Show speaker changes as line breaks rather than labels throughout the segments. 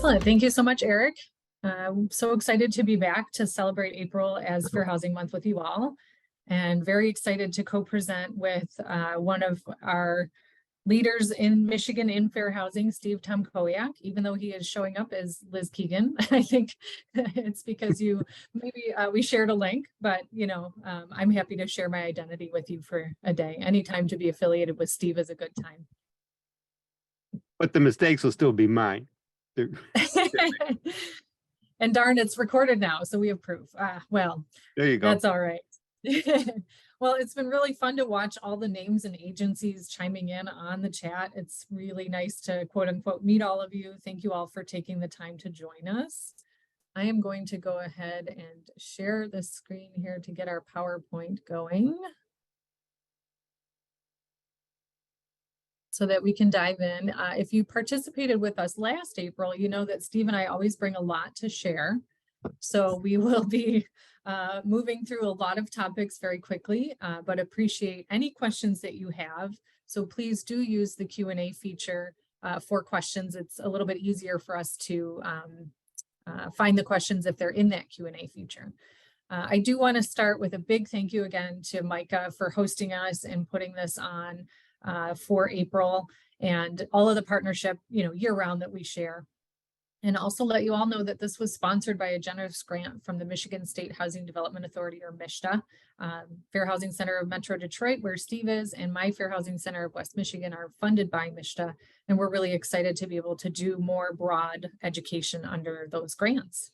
Excellent. Thank you so much, Eric. I'm so excited to be back to celebrate April as Fair Housing Month with you all, and very excited to co-present with one of our leaders in Michigan in fair housing, Steve Tomkowiak. Even though he is showing up as Liz Keegan, I think it's because we shared a link, but I'm happy to share my identity with you for a day. Anytime to be affiliated with Steve is a good time.
But the mistakes will still be mine.
And darn, it's recorded now, so we have proof. Well, there you go. That's all right. Well, it's been really fun to watch all the names and agencies chiming in on the chat. It's really nice to quote unquote meet all of you. Thank you all for taking the time to join us. I am going to go ahead and share the screen here to get our PowerPoint going, so that we can dive in. If you participated with us last April, you know that Steve and I always bring a lot to share. So we will be moving through a lot of topics very quickly, but appreciate any questions that you have. So please do use the Q&A feature for questions. It's a little bit easier for us to find the questions if they're in that Q&A feature. I do want to start with a big thank you again to Micah for hosting us and putting this on for April, and all of the partnership, year-round that we share. And also let you all know that this was sponsored by a generous grant from the Michigan State Housing Development Authority, or MSHDA, Fair Housing Center of Metro Detroit, where Steve is, and my Fair Housing Center of West Michigan are funded by MSHDA. And we're really excited to be able to do more broad education under those grants.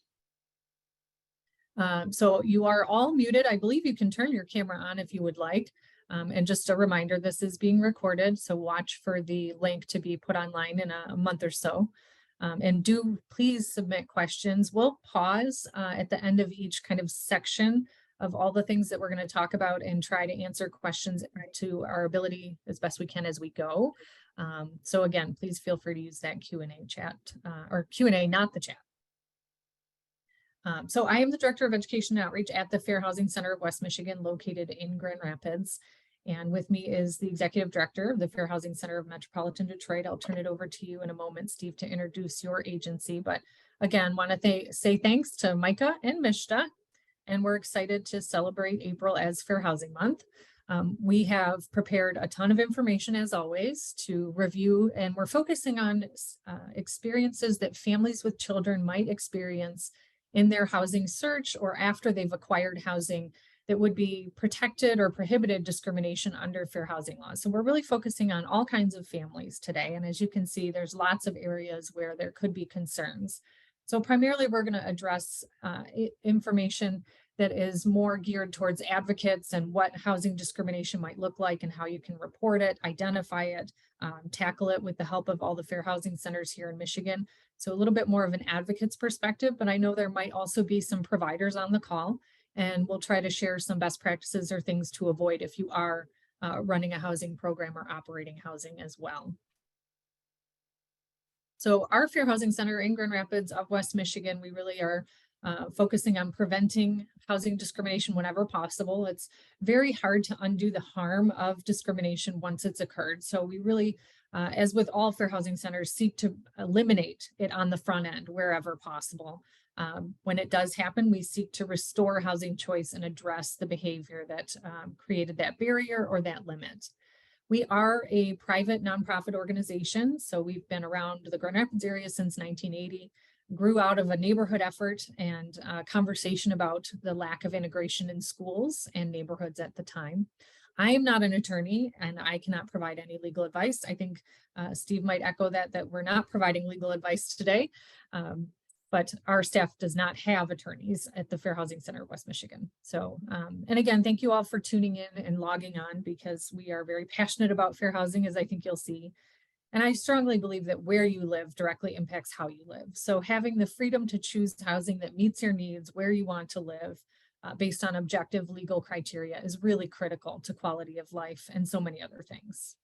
So you are all muted. I believe you can turn your camera on if you would like. And just a reminder, this is being recorded, so watch for the link to be put online in a month or so. And do please submit questions. We'll pause at the end of each kind of section of all the things that we're going to talk about and try to answer questions to our ability as best we can as we go. So again, please feel free to use that Q&A chat, or Q&A, not the chat. So I am the Director of Education and Outreach at the Fair Housing Center of West Michigan, located in Grand Rapids. And with me is the Executive Director of the Fair Housing Center of Metropolitan Detroit. I'll turn it over to you in a moment, Steve, to introduce your agency. But again, want to say thanks to Micah and MSHDA, and we're excited to celebrate April as Fair Housing Month. We have prepared a ton of information, as always, to review, and we're focusing on experiences that families with children might experience in their housing search or after they've acquired housing that would be protected or prohibited discrimination under fair housing laws. So we're really focusing on all kinds of families today. And as you can see, there's lots of areas where there could be concerns. So primarily we're going to address information that is more geared towards advocates and what housing discrimination might look like and how you can report it, identify it, tackle it with the help of all the fair housing centers here in Michigan. So a little bit more of an advocate's perspective, but I know there might also be some providers on the call, and we'll try to share some best practices or things to avoid if you are running a housing program or operating housing as well. So our Fair Housing Center in Grand Rapids of West Michigan, we really are focusing on preventing housing discrimination whenever possible. It's very hard to undo the harm of discrimination once it's occurred. So we really, as with all fair housing centers, seek to eliminate it on the front end wherever possible. When it does happen, we seek to restore housing choice and address the behavior that created that barrier or that limit. We are a private nonprofit organization, so we've been around the Grand Rapids area since 1980, grew out of a neighborhood effort and conversation about the lack of integration in schools and neighborhoods at the time. I am not an attorney and I cannot provide any legal advice. I think Steve might echo that we're not providing legal advice today. But our staff does not have attorneys at the Fair Housing Center of West Michigan. So, and again, thank you all for tuning in and logging on, because we are very passionate about fair housing, as I think you'll see. And I strongly believe that where you live directly impacts how you live. So having the freedom to choose housing that meets your needs, where you want to live, based on objective legal criteria, is really critical to quality of life and so many other things.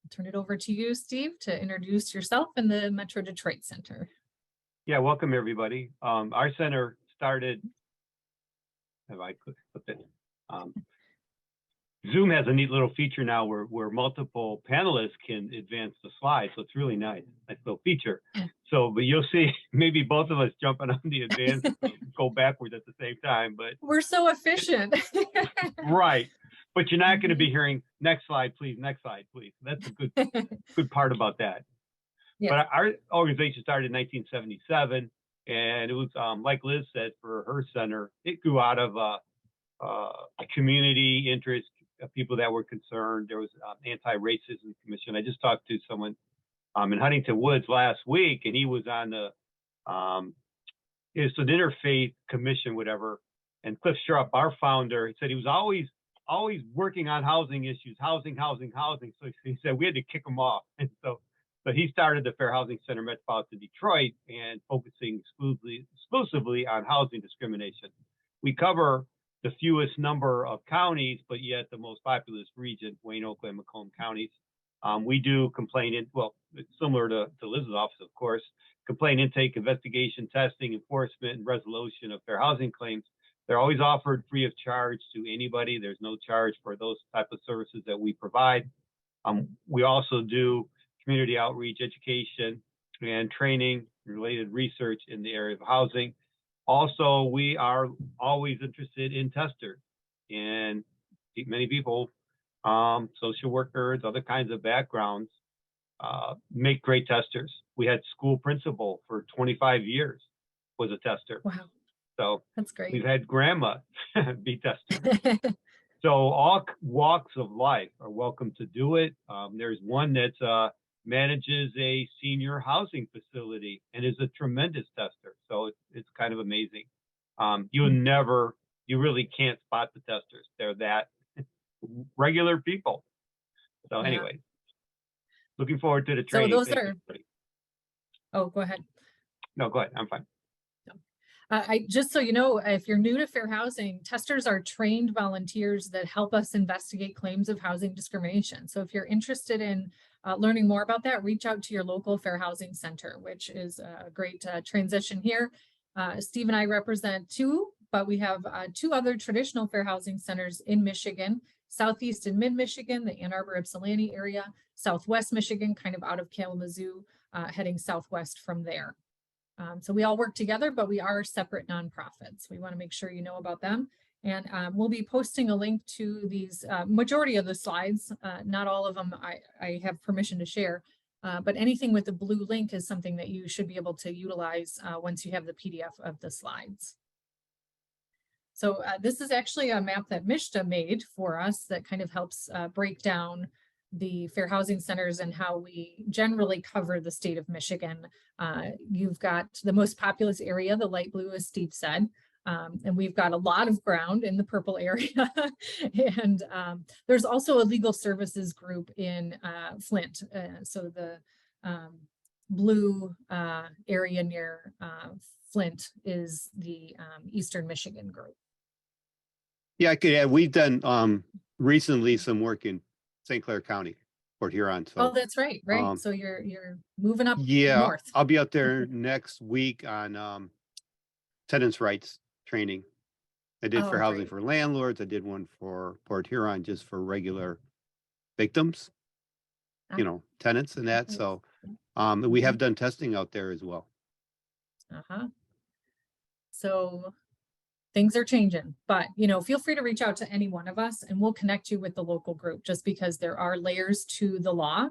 I'll turn it over to you, Steve, to introduce yourself and the Metro Detroit Center.
Yeah, welcome everybody. Our center started,
Zoom has a neat little feature now where multiple panelists can advance the slide. So it's really nice little feature. So, but you'll see maybe both of us jumping on the advance, go backwards at the same time, but
we're so efficient.
right. But you're not going to be hearing next slide, please. That's a good part about that.
Yes.
But our organization started in 1977, and it was like Liz said, for her center, it grew out of a community interest of people that were concerned. There was anti-racism commission. I just talked to someone in Huntington Woods last week, and he was on the it's an interfaith commission, whatever. And Cliff Sharp, our founder, he said he was always working on housing issues, housing. So he said we had to kick him off, and so he started the Fair Housing Center Metropolitan Detroit and focusing exclusively on housing discrimination. We cover the fewest number of counties, but yet the most populous region, Wayne, Oakland, Macomb counties. We do similar to Liz's office, of course, complaint intake, investigation, testing, enforcement, and resolution of fair housing claims. They're always offered free of charge to anybody. There's no charge for those type of services that we provide. We also do community outreach, education, and training, related research in the area of housing. Also, we are always interested in testers, and many people, social workers, other kinds of backgrounds, make great testers. We had school principal for 25 years was a tester.
Wow.
So
that's great.
We've had grandma be tester. So all walks of life are welcome to do it. There's one that manages a senior housing facility and is a tremendous tester. So it's kind of amazing. You really can't spot the testers. They're that regular people. So anyway, looking forward to the training.
So those are, oh, go ahead.
No, go ahead. I'm fine.
Just so you know, if you're new to fair housing, testers are trained volunteers that help us investigate claims of housing discrimination. So if you're interested in learning more about that, reach out to your local fair housing center, which is a great transition here. Steve and I represent two, but we have two other traditional fair housing centers in Michigan, Southeast and Mid-Michigan, the Ann Arbor, Ypsilanti area, Southwest Michigan, kind of out of Kalamazoo, heading southwest from there. So we all work together, but we are separate nonprofits. We want to make sure you know about them. And we'll be posting a link to these, majority of the slides, not all of them I have permission to share, but anything with the blue link is something that you should be able to utilize once you have the PDF of the slides. So this is actually a map that Mishta made for us that kind of helps break down the fair housing centers and how we generally cover the state of Michigan. You've got the most populous area, the light blue, as Steve said, and we've got a lot of ground in the purple area. And there's also a legal services group in Flint. So the blue area near Flint is the Eastern Michigan group.
Yeah, I could add, we've done recently some work in St. Clair County, Port Huron. So,
oh, that's right. So you're moving up north.
I'll be out there next week on tenants' rights training. I did for housing for landlords. I did one for Port Huron just for regular victims, tenants and that. So we have done testing out there as well.
So things are changing, but feel free to reach out to any one of us and we'll connect you with the local group, just because there are layers to the law.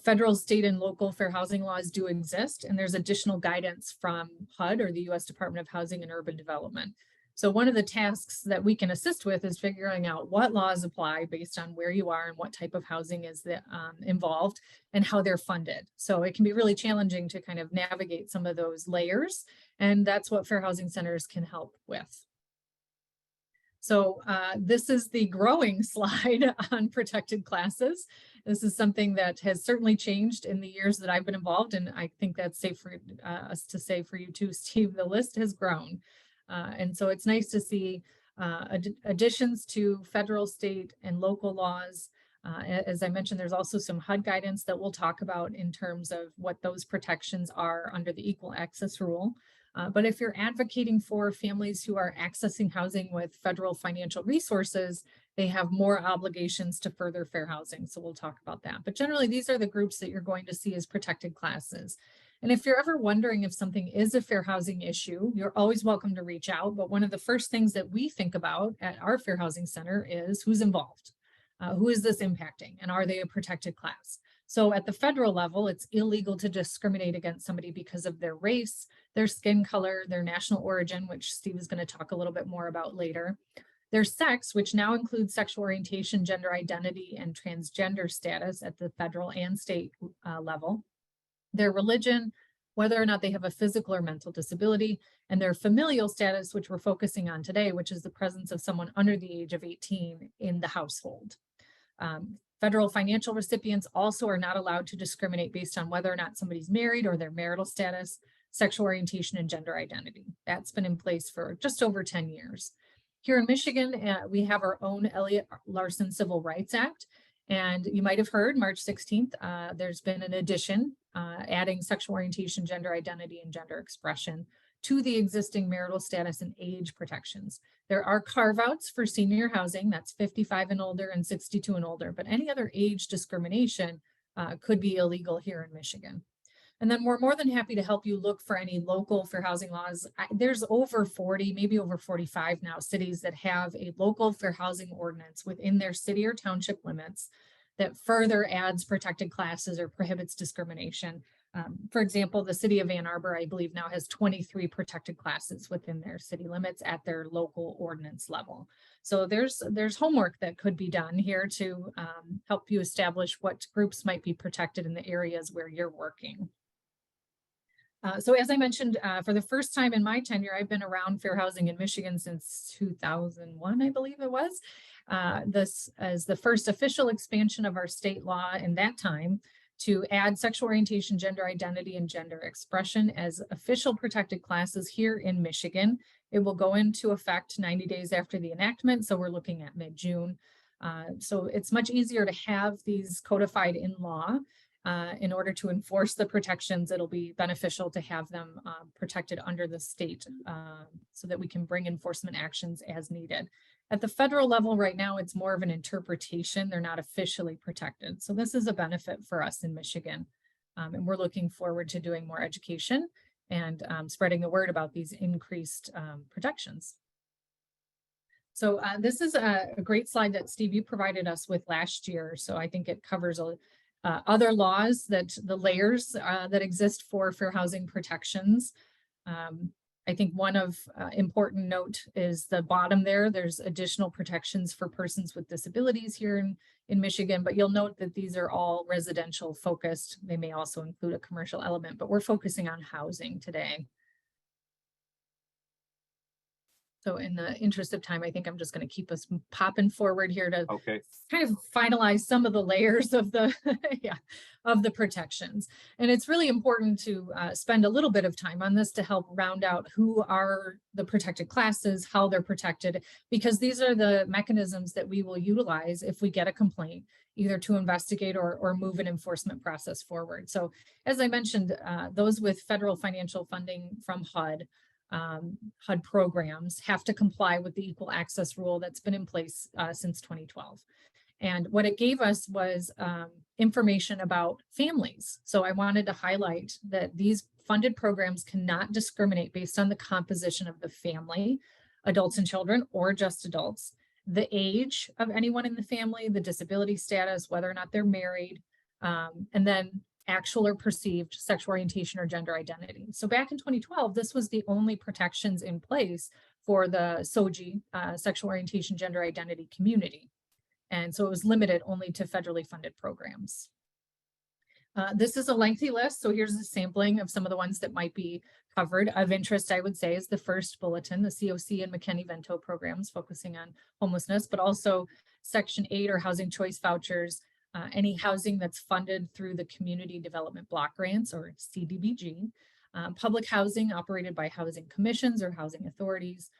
Federal, state, and local fair housing laws do exist, and there's additional guidance from HUD, or the U.S. Department of Housing and Urban Development. So one of the tasks that we can assist with is figuring out what laws apply based on where you are and what type of housing is involved and how they're funded. So it can be really challenging to kind of navigate some of those layers, and that's what fair housing centers can help with. So this is the growing slide on protected classes. This is something that has certainly changed in the years that I've been involved, and I think that's safe for us to say for you too, Steve. The list has grown. And so it's nice to see additions to federal, state, and local laws. As I mentioned, there's also some HUD guidance that we'll talk about in terms of what those protections are under the Equal Access Rule. But if you're advocating for families who are accessing housing with federal financial resources, they have more obligations to further fair housing. So we'll talk about that. But generally, these are the groups that you're going to see as protected classes. And if you're ever wondering if something is a fair housing issue, you're always welcome to reach out. But one of the first things that we think about at our Fair Housing Center is who's involved. Who is this impacting, and are they a protected class? So at the federal level, it's illegal to discriminate against somebody because of their race, their skin color, their national origin, which Steve is going to talk a little bit more about later, their sex, which now includes sexual orientation, gender identity, and transgender status at the federal and state level, their religion, whether or not they have a physical or mental disability, and their familial status, which we're focusing on today, which is the presence of someone under the age of 18 in the household. Federal financial recipients also are not allowed to discriminate based on whether or not somebody's married or their marital status, sexual orientation, and gender identity. That's been in place for just over 10 years. Here in Michigan, we have our own Elliott Larson Civil Rights Act. And you might have heard March 16th, there's been an addition adding sexual orientation, gender identity, and gender expression to the existing marital status and age protections. There are carve-outs for senior housing, that's 55 and older and 62 and older, but any other age discrimination could be illegal here in Michigan. And then we're more than happy to help you look for any local fair housing laws. There's over 40, maybe over 45 now, cities that have a local fair housing ordinance within their city or township limits that further adds protected classes or prohibits discrimination. For example, the city of Ann Arbor, I believe now has 23 protected classes within their city limits at their local ordinance level. So there's homework that could be done here to help you establish what groups might be protected in the areas where you're working. So as I mentioned, for the first time in my tenure, I've been around fair housing in Michigan since 2001, I believe it was. This is the first official expansion of our state law in that time to add sexual orientation, gender identity, and gender expression as official protected classes here in Michigan. It will go into effect 90 days after the enactment, so we're looking at mid-June. So it's much easier to have these codified in law. In order to enforce the protections, it'll be beneficial to have them protected under the state so that we can bring enforcement actions as needed. At the federal level right now, it's more of an interpretation. They're not officially protected. So this is a benefit for us in Michigan. And we're looking forward to doing more education and spreading the word about these increased protections. So this is a great slide that Steve, you provided us with last year. So I think it covers other laws, that the layers that exist for fair housing protections. I think one of important note is the bottom there. There's additional protections for persons with disabilities here in Michigan, but you'll note that these are all residential focused. They may also include a commercial element, but we're focusing on housing today. So in the interest of time, I think I'm just going to keep us popping forward here to kind of finalize some of the layers of the of the protections. And it's really important to spend a little bit of time on this to help round out who are the protected classes, how they're protected, because these are the mechanisms that we will utilize if we get a complaint, either to investigate or move an enforcement process forward. So as I mentioned, those with federal financial funding from HUD, HUD programs have to comply with the equal access rule that's been in place since 2012. And what it gave us was information about families. So I wanted to highlight that these funded programs cannot discriminate based on the composition of the family, adults and children, or just adults, the age of anyone in the family, the disability status, whether or not they're married, and then actual or perceived sexual orientation or gender identity. So back in 2012, this was the only protections in place for the SOGI, sexual orientation, gender identity community. And so it was limited only to federally funded programs. This is a lengthy list. So here's a sampling of some of the ones that might be covered. Of interest, I would say, is the first bulletin, the COC and McKinney-Vento programs focusing on homelessness, but also Section 8 or housing choice vouchers, any housing that's funded through the Community Development Block Grants or CDBG, public housing operated by housing commissions or housing authorities,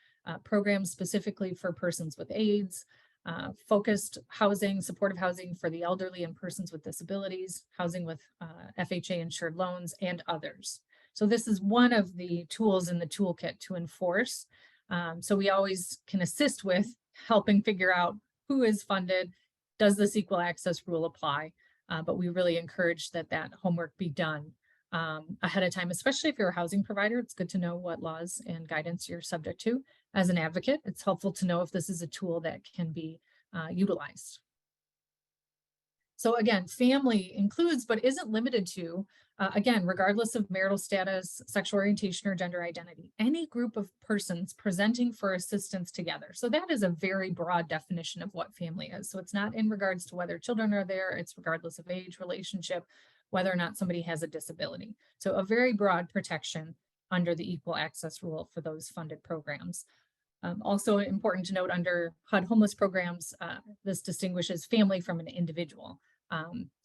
programs specifically for persons with AIDS, focused housing, supportive housing for the elderly and persons with disabilities, housing with FHA insured loans, and others. So this is one of the tools in the toolkit to enforce. So we always can assist with helping figure out who is funded, does this equal access rule apply? But we really encourage that homework be done ahead of time, especially if you're a housing provider. It's good to know what laws and guidance you're subject to. As an advocate, it's helpful to know if this is a tool that can be utilized. So again, family includes, but isn't limited to, again, regardless of marital status, sexual orientation, or gender identity, any group of persons presenting for assistance together. So that is a very broad definition of what family is. So it's not in regards to whether children are there, it's regardless of age, relationship, whether or not somebody has a disability. So a very broad protection under the equal access rule for those funded programs. Also important to note under HUD homeless programs, this distinguishes family from an individual.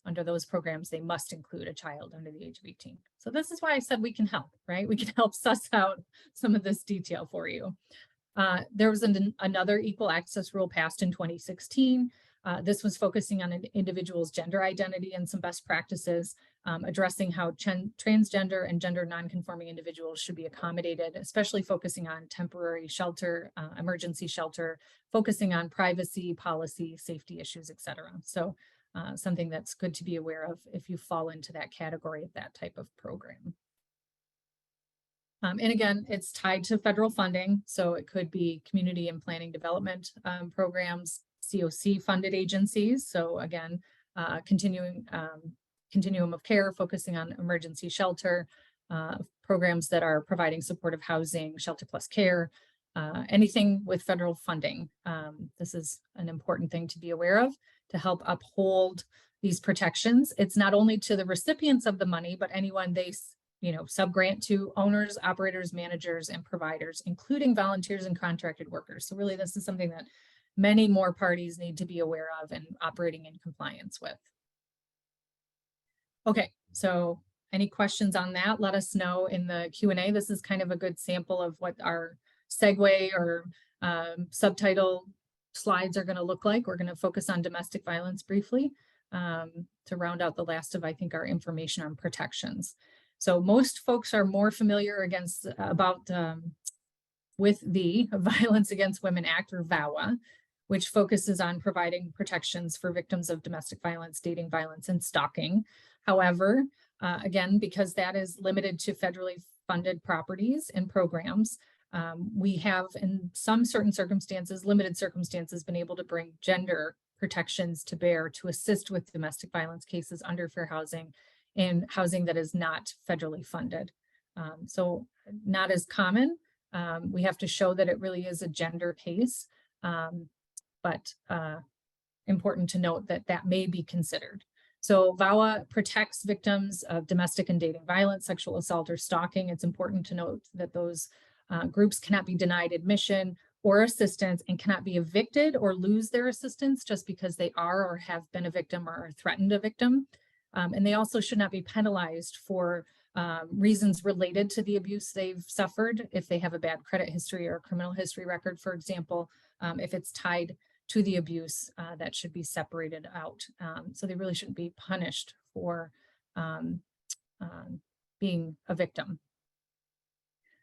Under those programs, they must include a child under the age of 18. So this is why I said we can help, right? We can help suss out some of this detail for you. There was another equal access rule passed in 2016. This was focusing on an individual's gender identity and some best practices, addressing how transgender and gender nonconforming individuals should be accommodated, especially focusing on temporary shelter, emergency shelter, focusing on privacy, policy, safety issues, et cetera. So something that's good to be aware of if you fall into that category of that type of program. And again, it's tied to federal funding. So it could be community and planning development programs, COC funded agencies. So again, continuum of care, focusing on emergency shelter, programs that are providing supportive housing, shelter plus care, anything with federal funding. This is an important thing to be aware of to help uphold these protections. It's not only to the recipients of the money, but anyone they subgrant to: owners, operators, managers, and providers, including volunteers and contracted workers. So really, this is something that many more parties need to be aware of and operating in compliance with. Okay, so any questions on that? Let us know in the Q&A. This is kind of a good sample of what our segue or subtitle slides are going to look like. We're going to focus on domestic violence briefly to round out the last of, I think, our information on protections. So most folks are more familiar with the Violence Against Women Act, or VAWA, which focuses on providing protections for victims of domestic violence, dating violence, and stalking. However, again, because that is limited to federally funded properties and programs, we have, in some certain circumstances, limited circumstances, been able to bring gender protections to bear to assist with domestic violence cases under fair housing in housing that is not federally funded. So not as common. We have to show that it really is a gender case, but important to note that that may be considered. So VAWA protects victims of domestic and dating violence, sexual assault, or stalking. It's important to note that those groups cannot be denied admission or assistance and cannot be evicted or lose their assistance just because they are or have been a victim or are threatened a victim. And they also should not be penalized for reasons related to the abuse they've suffered. If they have a bad credit history or a criminal history record, for example, if it's tied to the abuse, that should be separated out. So they really shouldn't be punished for being a victim.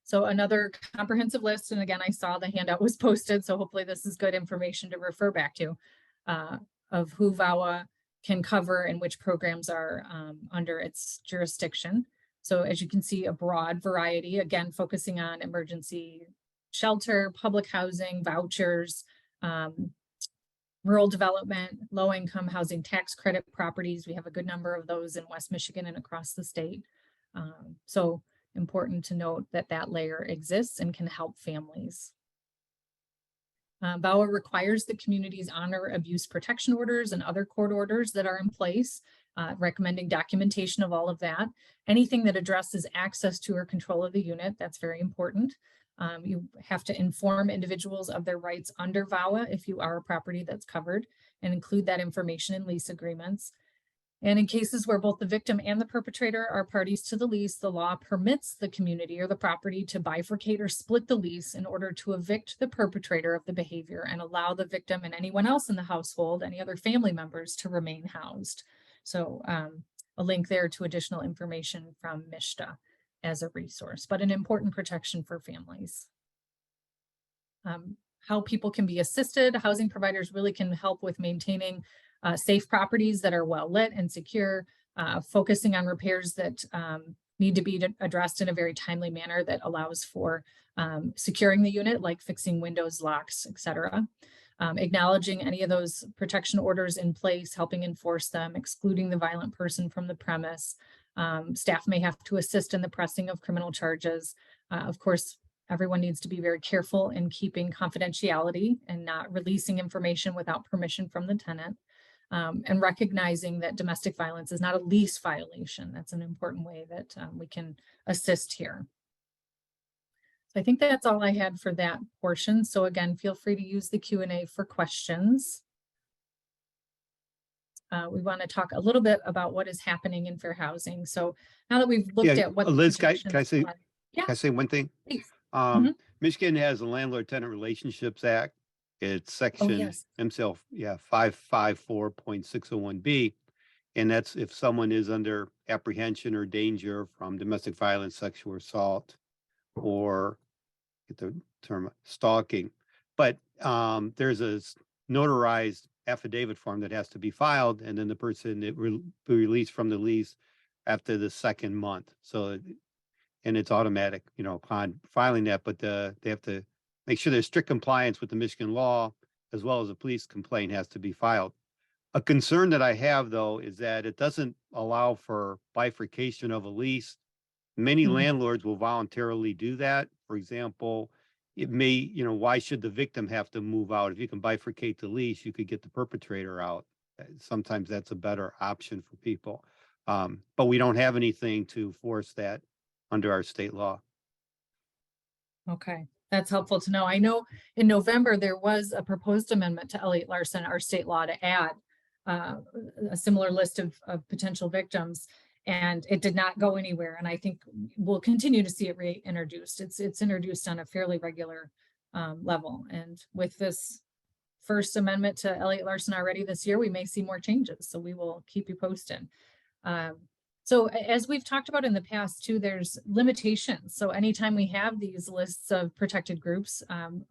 So another comprehensive list, and again, I saw the handout was posted, so hopefully this is good information to refer back to, of who VAWA can cover and which programs are under its jurisdiction. So as you can see, a broad variety, again, focusing on emergency shelter, public housing, vouchers, rural development, low-income housing tax credit properties. We have a good number of those in West Michigan and across the state. So important to note that that layer exists and can help families. VAWA requires the communities honor abuse protection orders and other court orders that are in place, recommending documentation of all of that. Anything that addresses access to or control of the unit, that's very important. You have to inform individuals of their rights under VAWA if you are a property that's covered, and include that information in lease agreements. And in cases where both the victim and the perpetrator are parties to the lease, the law permits the community or the property to bifurcate or split the lease in order to evict the perpetrator of the behavior and allow the victim and anyone else in the household, any other family members, to remain housed. So a link there to additional information from MISHTA as a resource, but an important protection for families. how people can be assisted. Housing providers really can help with maintaining safe properties that are well lit and secure, focusing on repairs that need to be addressed in a very timely manner that allows for securing the unit, like fixing windows, locks, etc. Acknowledging any of those protection orders in place, helping enforce them, excluding the violent person from the premise. Staff may have to assist in the pressing of criminal charges. Of course, everyone needs to be very careful in keeping confidentiality and not releasing information without permission from the tenant. And recognizing that domestic violence is not a lease violation. That's an important way that we can assist here. So I think that's all I had for that portion. So again, feel free to use the Q&A for questions. We want to talk a little bit about what is happening in fair housing. So now that we've looked at what
Liz, can I say,
yeah,
can I say one thing?
please.
Michigan has a Landlord-Tenant Relationships Act. It's section
yes.
MCL 554.601B. And that's if someone is under apprehension or danger from domestic violence, sexual assault, or get the term stalking. But there's a notarized affidavit form that has to be filed, and then the person will be released from the lease after the second month. So, and it's automatic, you know, upon filing that, but they have to make sure there's strict compliance with the Michigan law, as well as a police complaint has to be filed. A concern that I have, though, is that it doesn't allow for bifurcation of a lease. Many landlords will voluntarily do that. For example, it may, you know, why should the victim have to move out? If you can bifurcate the lease, you could get the perpetrator out. Sometimes that's a better option for people. But we don't have anything to force that under our state law.
Okay, that's helpful to know. I know in November, there was a proposed amendment to L8 Larson, our state law, to add a similar list of potential victims, and it did not go anywhere. And I think we'll continue to see it reintroduced. It's introduced on a fairly regular level. And with this first amendment to L8 Larson already this year, we may see more changes. So we will keep you posted. So as we've talked about in the past too, there's limitations. So anytime we have these lists of protected groups,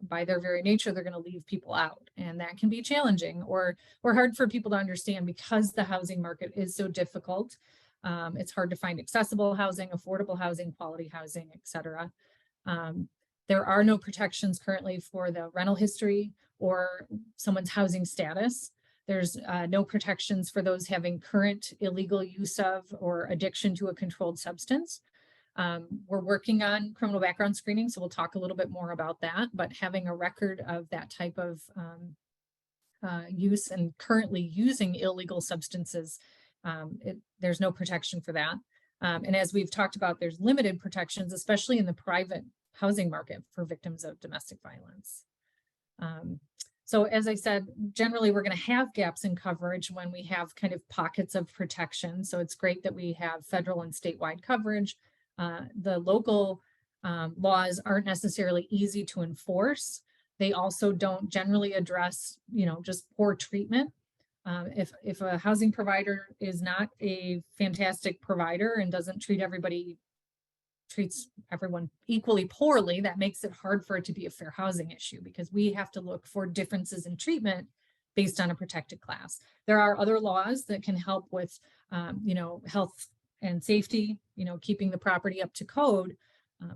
by their very nature, they're going to leave people out, and that can be challenging or hard for people to understand because the housing market is so difficult. It's hard to find accessible housing, affordable housing, quality housing, etc. There are no protections currently for the rental history or someone's housing status. There's no protections for those having current illegal use of or addiction to a controlled substance. We're working on criminal background screening, so we'll talk a little bit more about that, but having a record of that type of use and currently using illegal substances, there's no protection for that. And as we've talked about, there's limited protections, especially in the private housing market for victims of domestic violence. So as I said, generally, we're going to have gaps in coverage when we have kind of pockets of protection. So it's great that we have federal and statewide coverage. The local laws aren't necessarily easy to enforce. They also don't generally address, you know, just poor treatment. If a housing provider is not a fantastic provider and doesn't treats everyone equally poorly, that makes it hard for it to be a fair housing issue, because we have to look for differences in treatment based on a protected class. There are other laws that can help with, you know, health and safety, you know, keeping the property up to code.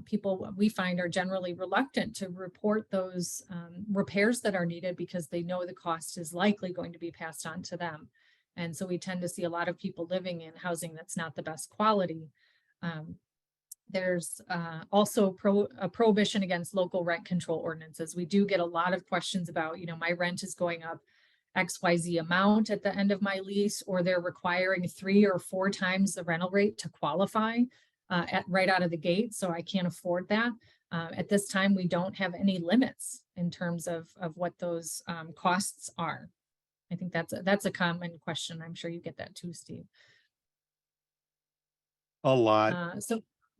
People, we find, are generally reluctant to report those repairs that are needed because they know the cost is likely going to be passed on to them. And so we tend to see a lot of people living in housing that's not the best quality. There's also a prohibition against local rent control ordinances. We do get a lot of questions about, you know, my rent is going up XYZ amount at the end of my lease, or they're requiring 3 or 4 times the rental rate to qualify right out of the gate. So I can't afford that. At this time, we don't have any limits in terms of what those costs are. I think that's a common question. I'm sure you get that too, Steve.
A lot.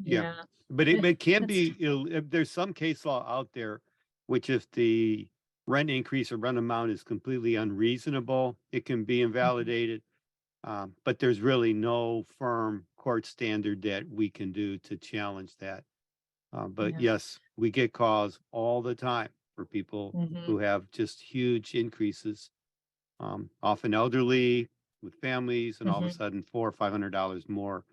Yeah,
but it can be, you know, if there's some case law out there, which if the rent increase or rent amount is completely unreasonable, it can be invalidated. But there's really no firm court standard that we can do to challenge that. But yes, we get calls all the time for people
Mhm.
who have just huge increases. Often elderly with families, and all of a
Mhm.
sudden $400 or $500 more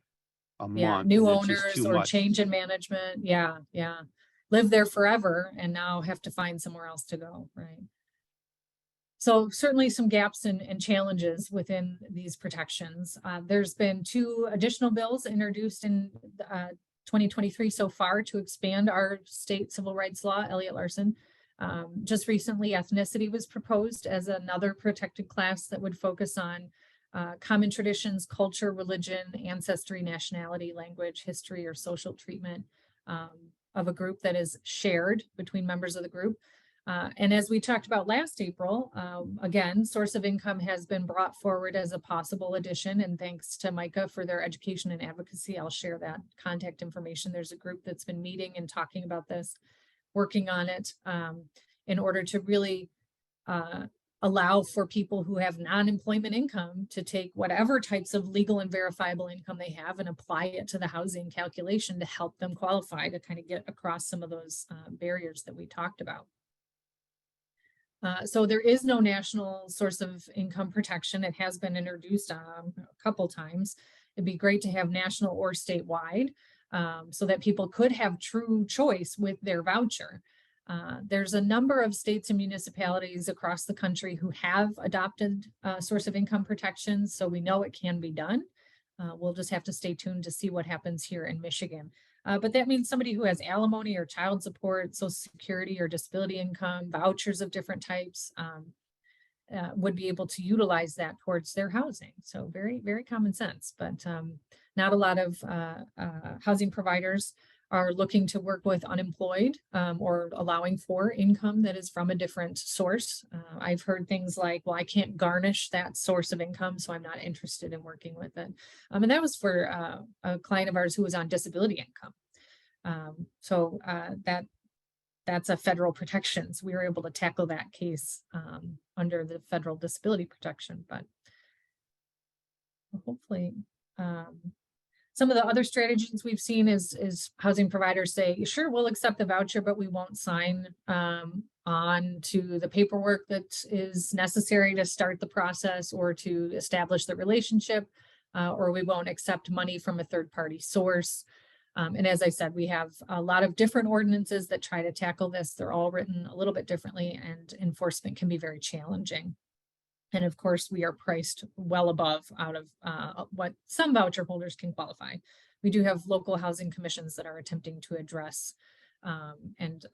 a
Yeah,
month,
new
and it's just
owners
too
or
much.
change in management. Yeah, yeah. Live there forever and now have to find somewhere else to go, right? So certainly some gaps and challenges within these protections. There's been 2 additional bills introduced in 2023 so far to expand our state civil rights law. Elliot Larson. Just recently, ethnicity was proposed as another protected class that would focus on common traditions, culture, religion, ancestry, nationality, language, history, or social treatment of a group that is shared between members of the group. And as we talked about last April, again, source of income has been brought forward as a possible addition. And thanks to Micah for their education and advocacy, I'll share that contact information. There's a group that's been meeting and talking about this, working on it in order to really allow for people who have non-employment income to take whatever types of legal and verifiable income they have and apply it to the housing calculation to help them qualify to kind of get across some of those barriers that we talked about. So there is no national source of income protection. It has been introduced a couple times. It'd be great to have national or statewide so that people could have true choice with their voucher. There's a number of states and municipalities across the country who have adopted source of income protections, so we know it can be done. We'll just have to stay tuned to see what happens here in Michigan. But that means somebody who has alimony or child support, Social Security or disability income, vouchers of different types would be able to utilize that towards their housing. So very, very common sense, but not a lot of housing providers are looking to work with unemployed or allowing for income that is from a different source. I've heard things like, well, I can't garnish that source of income, so I'm not interested in working with it. And that was for a client of ours who was on disability income. That's a federal protection. So we were able to tackle that case under the federal disability protection, but hopefully some of the other strategies we've seen is housing providers say, sure, we'll accept the voucher, but we won't sign on to the paperwork that is necessary to start the process or to establish the relationship, or we won't accept money from a third-party source. And as I said, we have a lot of different ordinances that try to tackle this. They're all written a little bit differently, and enforcement can be very challenging. And of course, we are priced well above out of what some voucher holders can qualify. We do have local housing commissions that are attempting to address and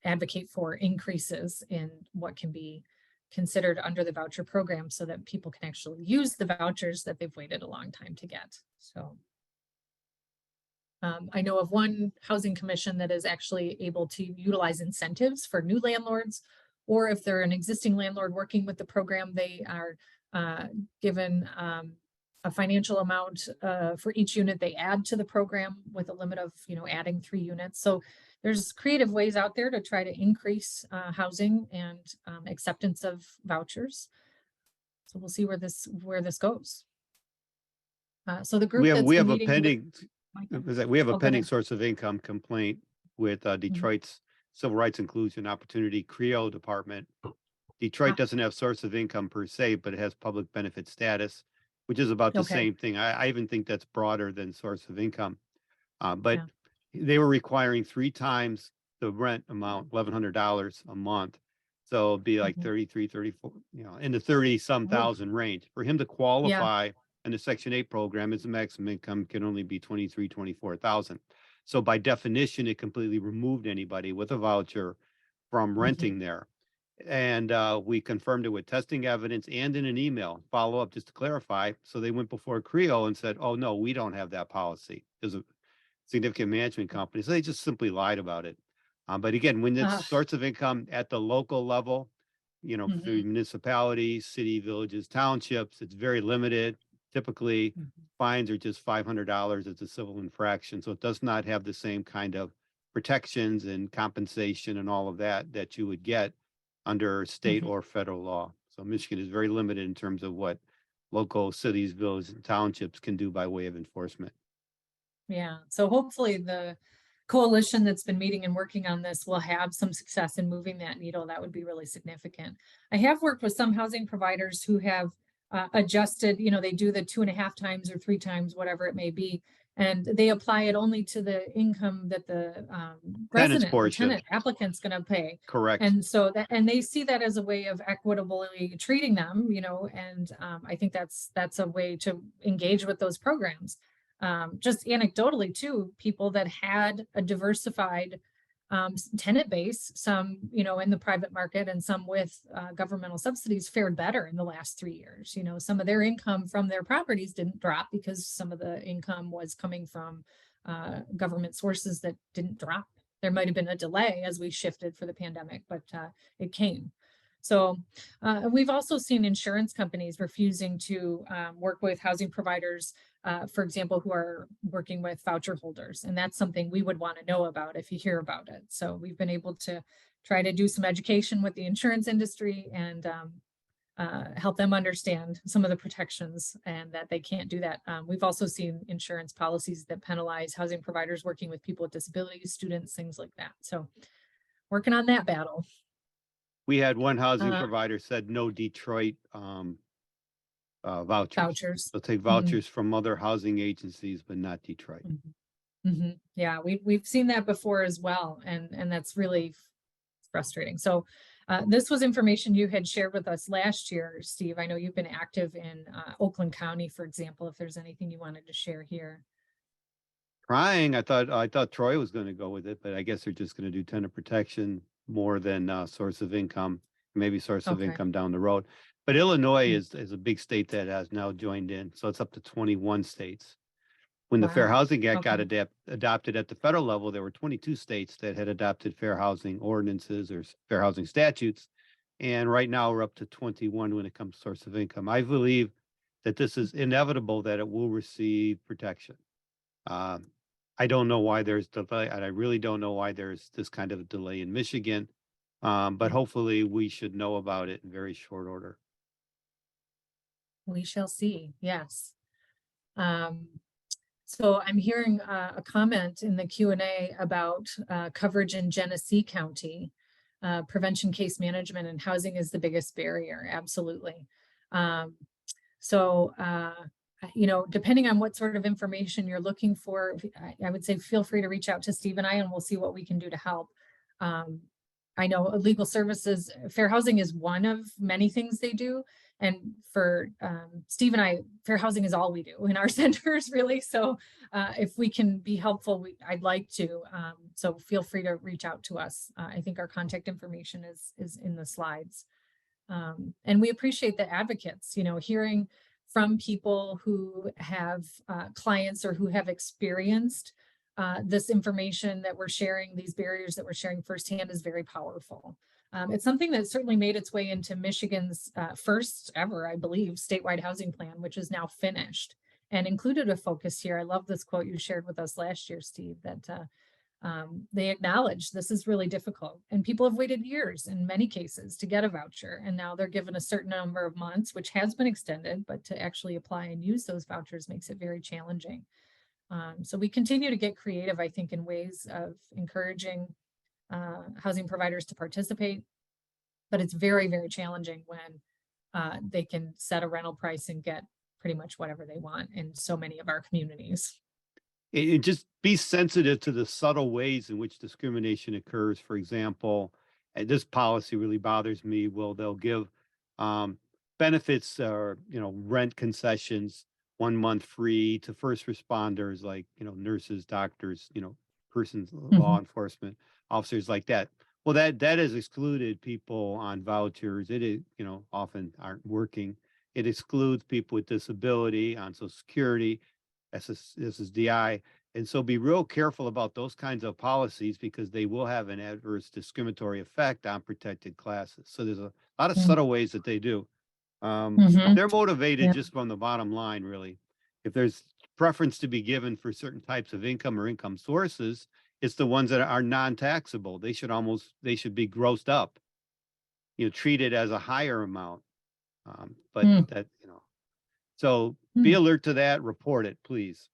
advocate for increases in what can be considered under the voucher program so that people can actually use the vouchers that they've waited a long time to get. So I know of one housing commission that is actually able to utilize incentives for new landlords, or if they're an existing landlord working with the program, they are given a financial amount for each unit they add to the program with a limit of, adding 3 units. So there's creative ways out there to try to increase housing and acceptance of vouchers. So we'll see where this goes. So the group
we have a pending source of income complaint with Detroit's Civil Rights Inclusion Opportunity CREO department. Detroit doesn't have source of income per se, but it has public benefit status, which is about the same thing. I even think that's broader than source of income. But they were requiring 3 times the rent amount, $1,100 a month. So it'd be like 33, 34, in the 30 some thousand range. For him to qualify in the Section 8 program, his maximum income can only be 23, 24,000. So by definition, it completely removed anybody with a voucher from renting there. And we confirmed it with testing evidence and in an email follow up just to clarify. So they went before CREO and said, oh, no, we don't have that policy. There's a significant management company. So they just simply lied about it. But again, when it's source of income at the local level, for municipalities, city, villages, townships, it's very limited. Typically, fines are just $500. It's a civil infraction. So it does not have the same kind of protections and compensation and all of that you would get under state or federal law. So Michigan is very limited in terms of what local cities, villages, and townships can do by way of enforcement.
Yeah. So hopefully coalition that's been meeting and working on this will have some success in moving that needle, that would be really significant. I have worked with some housing providers who have adjusted, they do the 2.5 times or 3 times, whatever it may be, and they apply it only to the income that the resident or
portion.
tenant applicant's going to pay.
Correct.
And so that, and they see that as a way of equitably treating them, and I think that's a way to engage with those programs. Just anecdotally too, people that had a diversified tenant base, some, in the private market and some with governmental subsidies, fared better in the last 3 years. Some of their income from their properties didn't drop because some of the income was coming from government sources that didn't drop. There might have been a delay as we shifted for the pandemic, but it came. So we've also seen insurance companies refusing to work with housing providers, for example, who are working with voucher holders. And that's something we would want to know about if you hear about it. So we've been able to try to do some education with the insurance industry and help them understand some of the protections and that they can't do that. We've also seen insurance policies that penalize housing providers working with people with disabilities, students, things like that. So working on that battle.
We had one housing provider said no Detroit vouchers. They'll take vouchers from other housing agencies, but not Detroit.
Yeah, we've seen that before as well, and that's really frustrating. So this was information you had shared with us last year, Steve. I know you've been active in Oakland County, for example, if there's anything you wanted to share here.
Trying, I thought Troy was going to go with it, but I guess they're just going to do tenant protection more than source of income, maybe source of income down the road. But Illinois is a big state that has now joined in. So it's up to 21 states. When the Fair Housing Act got adopted at the federal level, there were 22 states that had adopted fair housing ordinances or fair housing statutes. And right now we're up to 21 when it comes to source of income. I believe that this is inevitable that it will receive protection. I don't know why there's delay, and I really don't know why there's this kind of a delay in Michigan, but hopefully we should know about it in very short order.
We shall see. Yes. So I'm hearing a comment in the Q&A about coverage in Genesee County. Prevention, case management, and housing is the biggest barrier. Absolutely. Depending on what sort of information you're looking for, I would say feel free to reach out to Steve and I, and we'll see what we can do to help. I know legal services, fair housing is one of many things they do. And for Steve and I, fair housing is all we do in our centers, really. So if we can be helpful, I'd like to. So feel free to reach out to us. I think our contact information is in the slides. And we appreciate the advocates, hearing from people who have clients or who have experienced this information that we're sharing, these barriers that we're sharing firsthand is very powerful. It's something that certainly made its way into Michigan's first ever, I believe, statewide housing plan, which is now finished and included a focus here. I love this quote you shared with us last year, Steve, that they acknowledge this is really difficult and people have waited years in many cases to get a voucher. And now they're given a certain number of months, which has been extended, but to actually apply and use those vouchers makes it very challenging. So we continue to get creative, I think, in ways of encouraging housing providers to participate, but it's very, very challenging when they can set a rental price and get pretty much whatever they want in so many of our communities.
And just be sensitive to the subtle ways in which discrimination occurs. For example, and this policy really bothers me. Well, they'll give benefits or rent concessions 1 month free to first responders like nurses, doctors, persons, law enforcement officers like that. Well, that has excluded people on vouchers. It is often aren't working. It excludes people with disability on Social Security, SSDI. And so be real careful about those kinds of policies because they will have an adverse discriminatory effect on protected classes. So there's a lot of subtle ways that they do. They're motivated just from the bottom line, really. If there's preference to be given for certain types of income or income sources, it's the ones that are non-taxable. They should be grossed up, treated as a higher amount. So be alert to that, report it, please.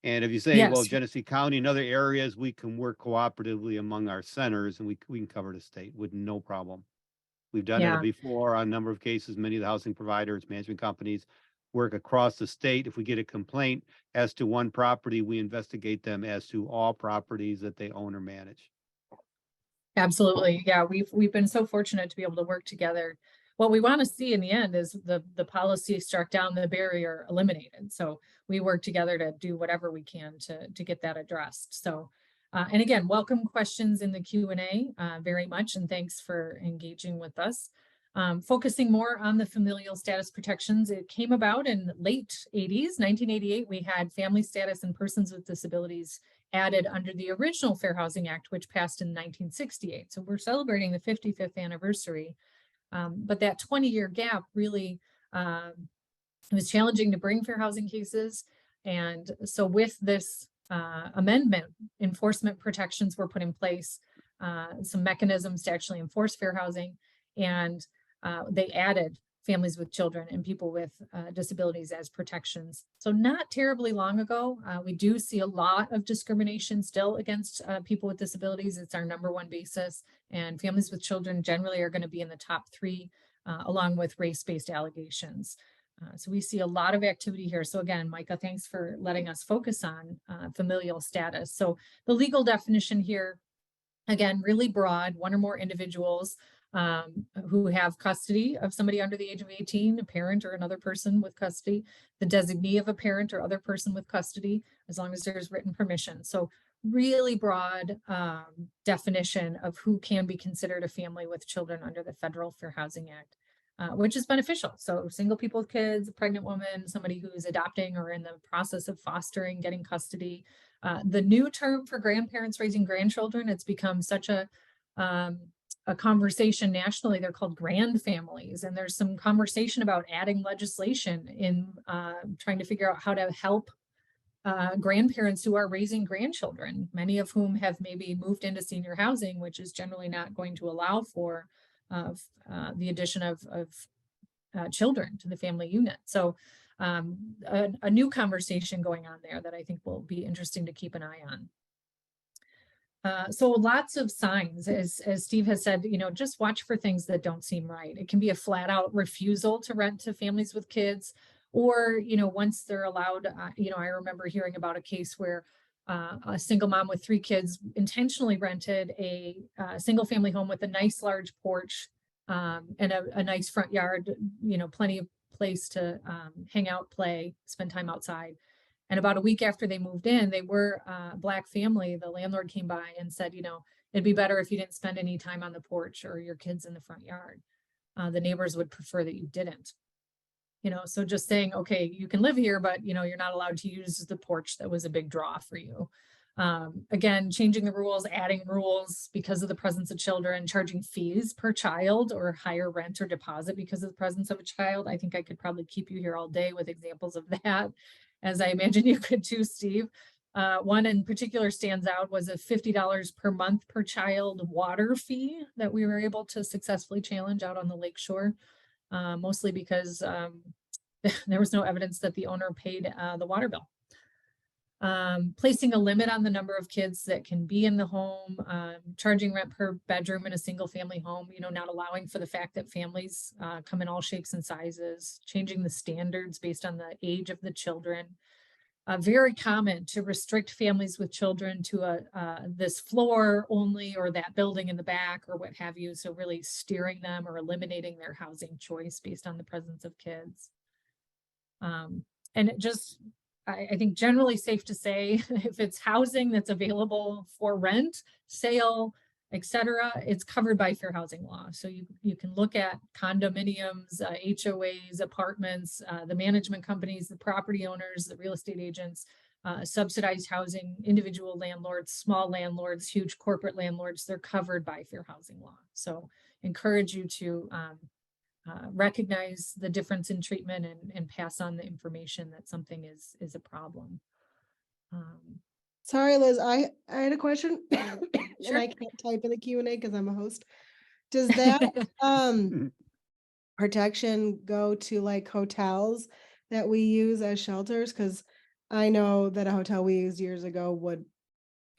And if you say, well,
Yes,
Genesee County and other areas, we can work cooperatively among our centers and we can cover the state with no problem. We've done it
yeah,
before on a number of cases. Many of the housing providers, management companies work across the state. If we get a complaint as to one property, we investigate them as to all properties that they own or manage.
absolutely. Yeah, we've been so fortunate to be able to work together. What we want to see in the end is the policy struck down, the barrier eliminated. So we work together to do whatever we can to get that addressed. So, and again, welcome questions in the Q&A very much, and thanks for engaging with us. Focusing more on the familial status protections, it came about in late 80s, 1988. We had family status and persons with disabilities added under the original Fair Housing Act, which passed in 1968. So we're celebrating the 55th anniversary. But that 20-year gap really it was challenging to bring fair housing cases. And so with this amendment, enforcement protections were put in place, some mechanisms to actually enforce fair housing. And they added families with children and people with disabilities as protections. So not terribly long ago, we do see a lot of discrimination still against people with disabilities. It's our #1 basis, and families with children generally are going to be in the top 3, along with race-based allegations. So we see a lot of activity here. So again, Micah, thanks for letting us focus on familial status. So the legal definition here, again, really broad, one or more individuals who have custody of somebody under the age of 18, a parent or another person with custody, the designee of a parent or other person with custody, as long as there's written permission. So really broad definition of who can be considered a family with children under the Federal Fair Housing Act, which is beneficial. So single people with kids, a pregnant woman, somebody who's adopting or in the process of fostering, getting custody. The new term for grandparents raising grandchildren, it's become such a conversation nationally. They're called grand families, and there's some conversation about adding legislation in trying to figure out how to help grandparents who are raising grandchildren, many of whom have maybe moved into senior housing, which is generally not going to allow for the addition of children to the family unit. So a new conversation going on there that I think will be interesting to keep an eye on. So lots of signs, as Steve has said, just watch for things that don't seem right. It can be a flat out refusal to rent to families with kids, or, once they're allowed, I remember hearing about a case where a single mom with 3 kids intentionally rented a single family home with a nice large porch and a nice front yard, plenty of place to hang out, play, spend time outside. And about a week after they moved in, they were a Black family. The landlord came by and said, it'd be better if you didn't spend any time on the porch or your kids in the front yard. The neighbors would prefer that you didn't. So just saying, okay, you can live here, but you're not allowed to use the porch. That was a big draw for you. Again, changing the rules, adding rules because of the presence of children, charging fees per child or higher rent or deposit because of the presence of a child. I think I could probably keep you here all day with examples of that, as I imagine you could too, Steve. One in particular stands out was a $50 per month per child water fee that we were able to successfully challenge out on the lakeshore, mostly because there was no evidence that the owner paid the water bill. Placing a limit on the number of kids that can be in the home, charging rent per bedroom in a single family home, not allowing for the fact that families come in all shapes and sizes, changing the standards based on the age of the children. Very common to restrict families with children to this floor only or that building in the back or what have you. So really steering them or eliminating their housing choice based on the presence of kids. And it just, I think generally safe to say, if it's housing that's available for rent, sale, etc., it's covered by fair housing law. So you can look at condominiums, HOAs, apartments, the management companies, the property owners, the real estate agents, subsidized housing, individual landlords, small landlords, huge corporate landlords, they're covered by fair housing law. So encourage you to recognize the difference in treatment and pass on the information that something is a problem.
Sorry, Liz, I had a question.
Sure.
And I can't type in the Q&A because I'm a host. Does that protection go to like hotels that we use as shelters? Because I know that a hotel we used years ago would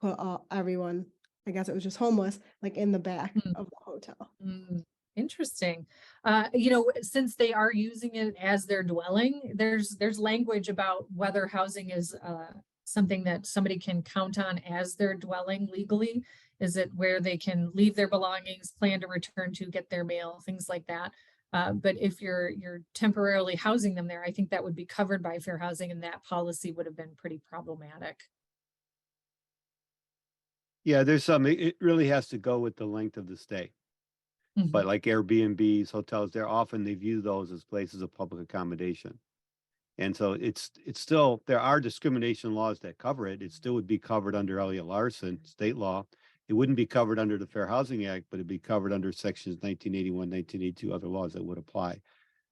put everyone, I guess it was just homeless, like in the back
Hmm.
of the hotel.
Interesting. Since they are using it as their dwelling, there's language about whether housing is something that somebody can count on as their dwelling legally. Is it where they can leave their belongings, plan to return to, get their mail, things like that? But if you're temporarily housing them there, I think that would be covered by fair housing, and that policy would have been pretty problematic.
Yeah, there's some, it really has to go with the length of the stay.
Mhm.
But like Airbnbs, hotels, they view those as places of public accommodation. And so it's still, there are discrimination laws that cover it. It still would be covered under Elliott Larson, state law. It wouldn't be covered under the Fair Housing Act, but it'd be covered under sections 1981, 1982, other laws that would apply.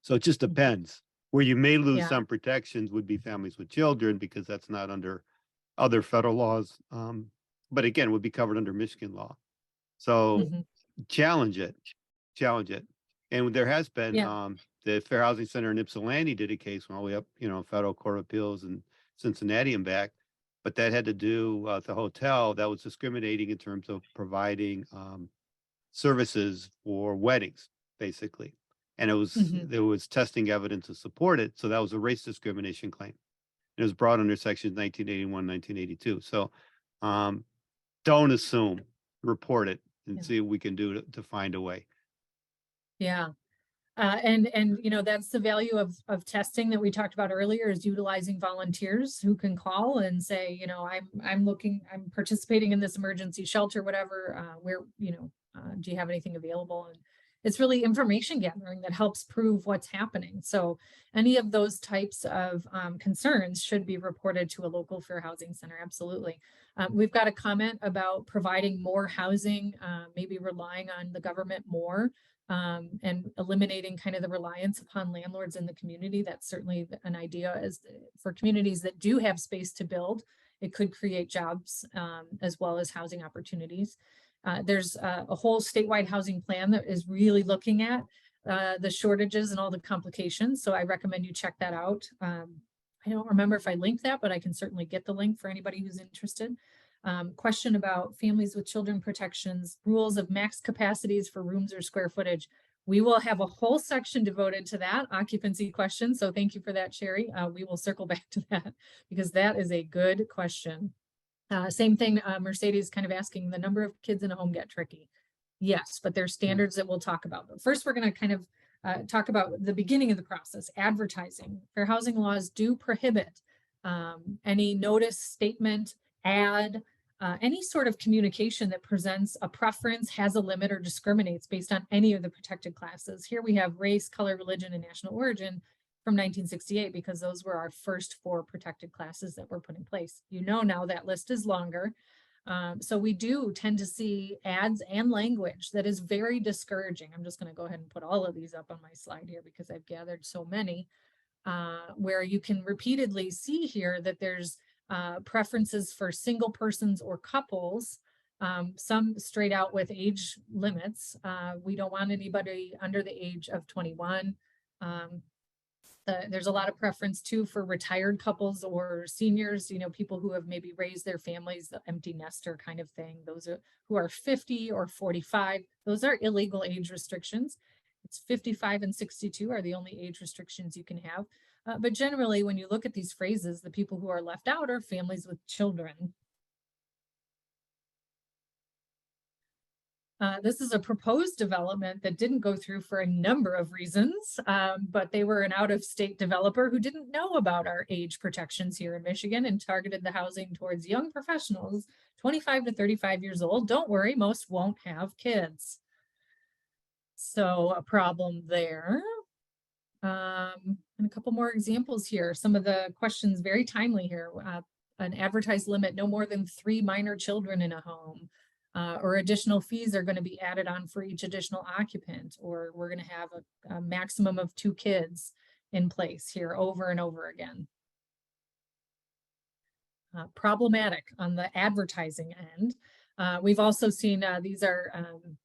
So it just depends. Where you may lose
Yeah.
some protections would be families with children, because that's not under other federal laws. But again, would be covered under Michigan law. So
Mhm.
challenge it. And there has been,
Yeah.
the Fair Housing Center in Ypsilanti did a case all the way up, Federal Court of Appeals in Cincinnati and back. But that had to do with the hotel that was discriminating in terms of providing services for weddings, basically. And
Mhm.
there was testing evidence to support it. So that was a race discrimination claim. It was brought under sections 1981, 1982. So don't assume, report it and
Yeah.
see what we can do to find a way.
Yeah. And that's the value of testing that we talked about earlier, is utilizing volunteers who can call and say, I'm participating in this emergency shelter, whatever, where, do you have anything available? And it's really information gathering that helps prove what's happening. So any of those types of concerns should be reported to a local fair housing center. Absolutely. We've got a comment about providing more housing, maybe relying on the government more. And eliminating kind of the reliance upon landlords in the community. That's certainly an idea for communities that do have space to build. It could create jobs as well as housing opportunities. There's a whole statewide housing plan that is really looking at the shortages and all the complications. So I recommend you check that out. I don't remember if I linked that, but I can certainly get the link for anybody who's interested. Question about families with children protections, rules of max capacities for rooms or square footage. We will have a whole section devoted to that occupancy question. So thank you for that, Sherry. We will circle back to that because that is a good question. Same thing, Mercedes kind of asking, the number of kids in a home get tricky. Yes, but there's standards that we'll talk about. But first, we're going to kind of talk about the beginning of the process, advertising. Fair housing laws do prohibit any notice, statement, ad, any sort of communication that presents a preference, has a limit, or discriminates based on any of the protected classes. Here we have race, color, religion, and national origin from 1968, because those were our first 4 protected classes that were put in place. Now that list is longer. So we do tend to see ads and language that is very discouraging. I'm just going to go ahead and put all of these up on my slide here because I've gathered so many, where you can repeatedly see here that there's preferences for single persons or couples, some straight out with age limits. We don't want anybody under the age of 21. There's a lot of preference too for retired couples or seniors, people who have maybe raised their families, the empty nester kind of thing. Those who are 50 or 45, those are illegal age restrictions. It's 55 and 62 are the only age restrictions you can have. But generally, when you look at these phrases, the people who are left out are families with children. This is a proposed development that didn't go through for a number of reasons, but they were an out-of-state developer who didn't know about our age protections here in Michigan and targeted the housing towards young professionals, 25 to 35 years old. Don't worry, most won't have kids. So a problem there. And a couple more examples here. Some of the questions very timely here. An advertised limit, no more than 3 minor children in a home. Or additional fees are going to be added on for each additional occupant, or we're going to have a maximum of 2 kids in place here over and over again. Problematic on the advertising end. We've also seen these are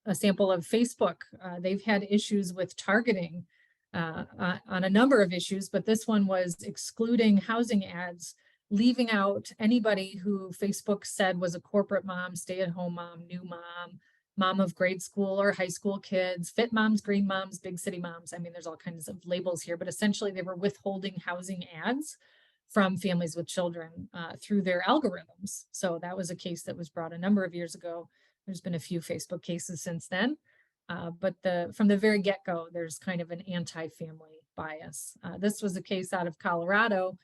a sample of Facebook. They've had issues with targeting on a number of issues, but this one was excluding housing ads leaving out anybody who Facebook said was a corporate mom, stay-at-home mom, new mom, mom of grade school or high school kids, fit moms, green moms, big city moms. I mean, there's all kinds of labels here, but essentially they were withholding housing ads from families with children through their algorithms. So that was a case that was brought a number of years ago. There's been a few Facebook cases since then. But from the very get-go, there's kind of an anti-family bias. This was a case out of Colorado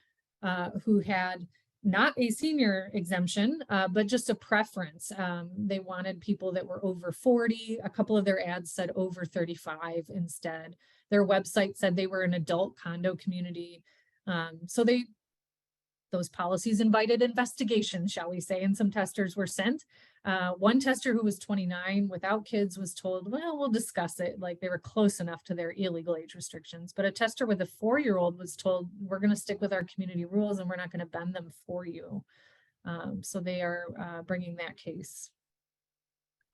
who had not a senior exemption, but just a preference. They wanted people that were over 40. A couple of their ads said over 35 instead. Their website said they were an adult condo community. So those policies invited investigation, shall we say, and some testers were sent. One tester who was 29 without kids was told, well, we'll discuss it. Like they were close enough to their illegal age restrictions. But a tester with a 4-year-old was told, we're going to stick with our community rules and we're not going to bend them for you. So they are bringing that case.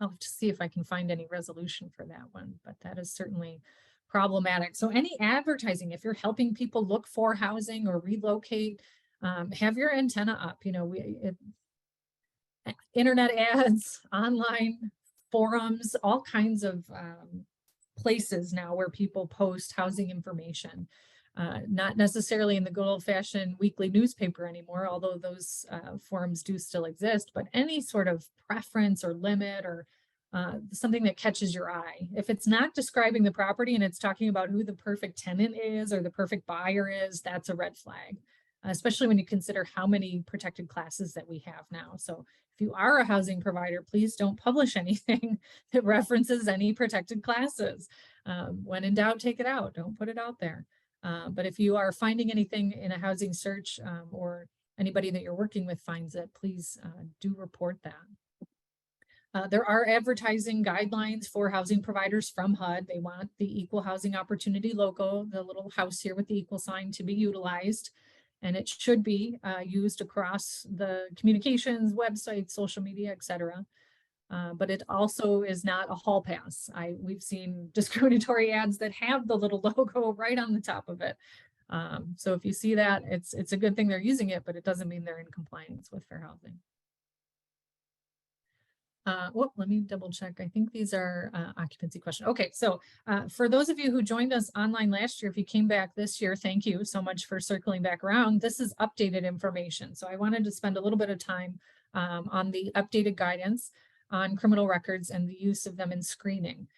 I'll have to see if I can find any resolution for that one, but that is certainly problematic. So any advertising, if you're helping people look for housing or relocate, have your antenna up. You know, internet ads, online forums, all kinds of places now where people post housing information. Not necessarily in the good old-fashioned weekly newspaper anymore, although those forums do still exist, but any sort of preference or limit or something that catches your eye. If it's not describing the property and it's talking about who the perfect tenant is or the perfect buyer is, that's a red flag. Especially when you consider how many protected classes that we have now. So if you are a housing provider, please don't publish anything that references any protected classes. When in doubt, take it out. Don't put it out there. But if you are finding anything in a housing search or anybody that you're working with finds it, please do report that. There are advertising guidelines for housing providers from HUD. They want the equal housing opportunity logo, the little house here with the equal sign, to be utilized. And it should be used across the communications, websites, social media, etc. But it also is not a hall pass. We've seen discriminatory ads that have the little logo right on the top of it. So if you see that, it's a good thing they're using it, but it doesn't mean they're in compliance with fair housing. Let me double check. I think these are occupancy questions. Okay, so for those of you who joined us online last year, if you came back this year, thank you so much for circling back around. This is updated information. So I wanted to spend a little bit of time on the updated guidance on criminal records and the use of them in screening.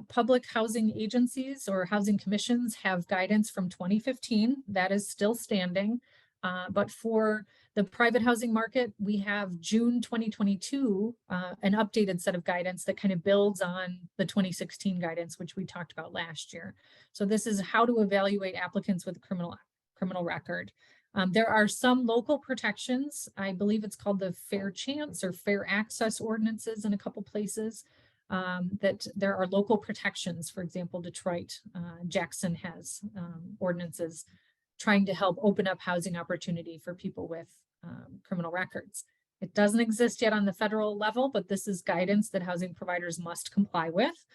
Public housing agencies or housing commissions have guidance from 2015 that is still standing. But for the private housing market, we have June 2022, an updated set of guidance that kind of builds on the 2016 guidance, which we talked about last year. So this is how to evaluate applicants with a criminal record. There are some local protections. I believe it's called the Fair Chance or Fair Access ordinances in a couple places. That there are local protections. For example, Detroit, Jackson has ordinances trying to help open up housing opportunity for people with criminal records. It doesn't exist yet on the federal level, but this is guidance that housing providers must comply with.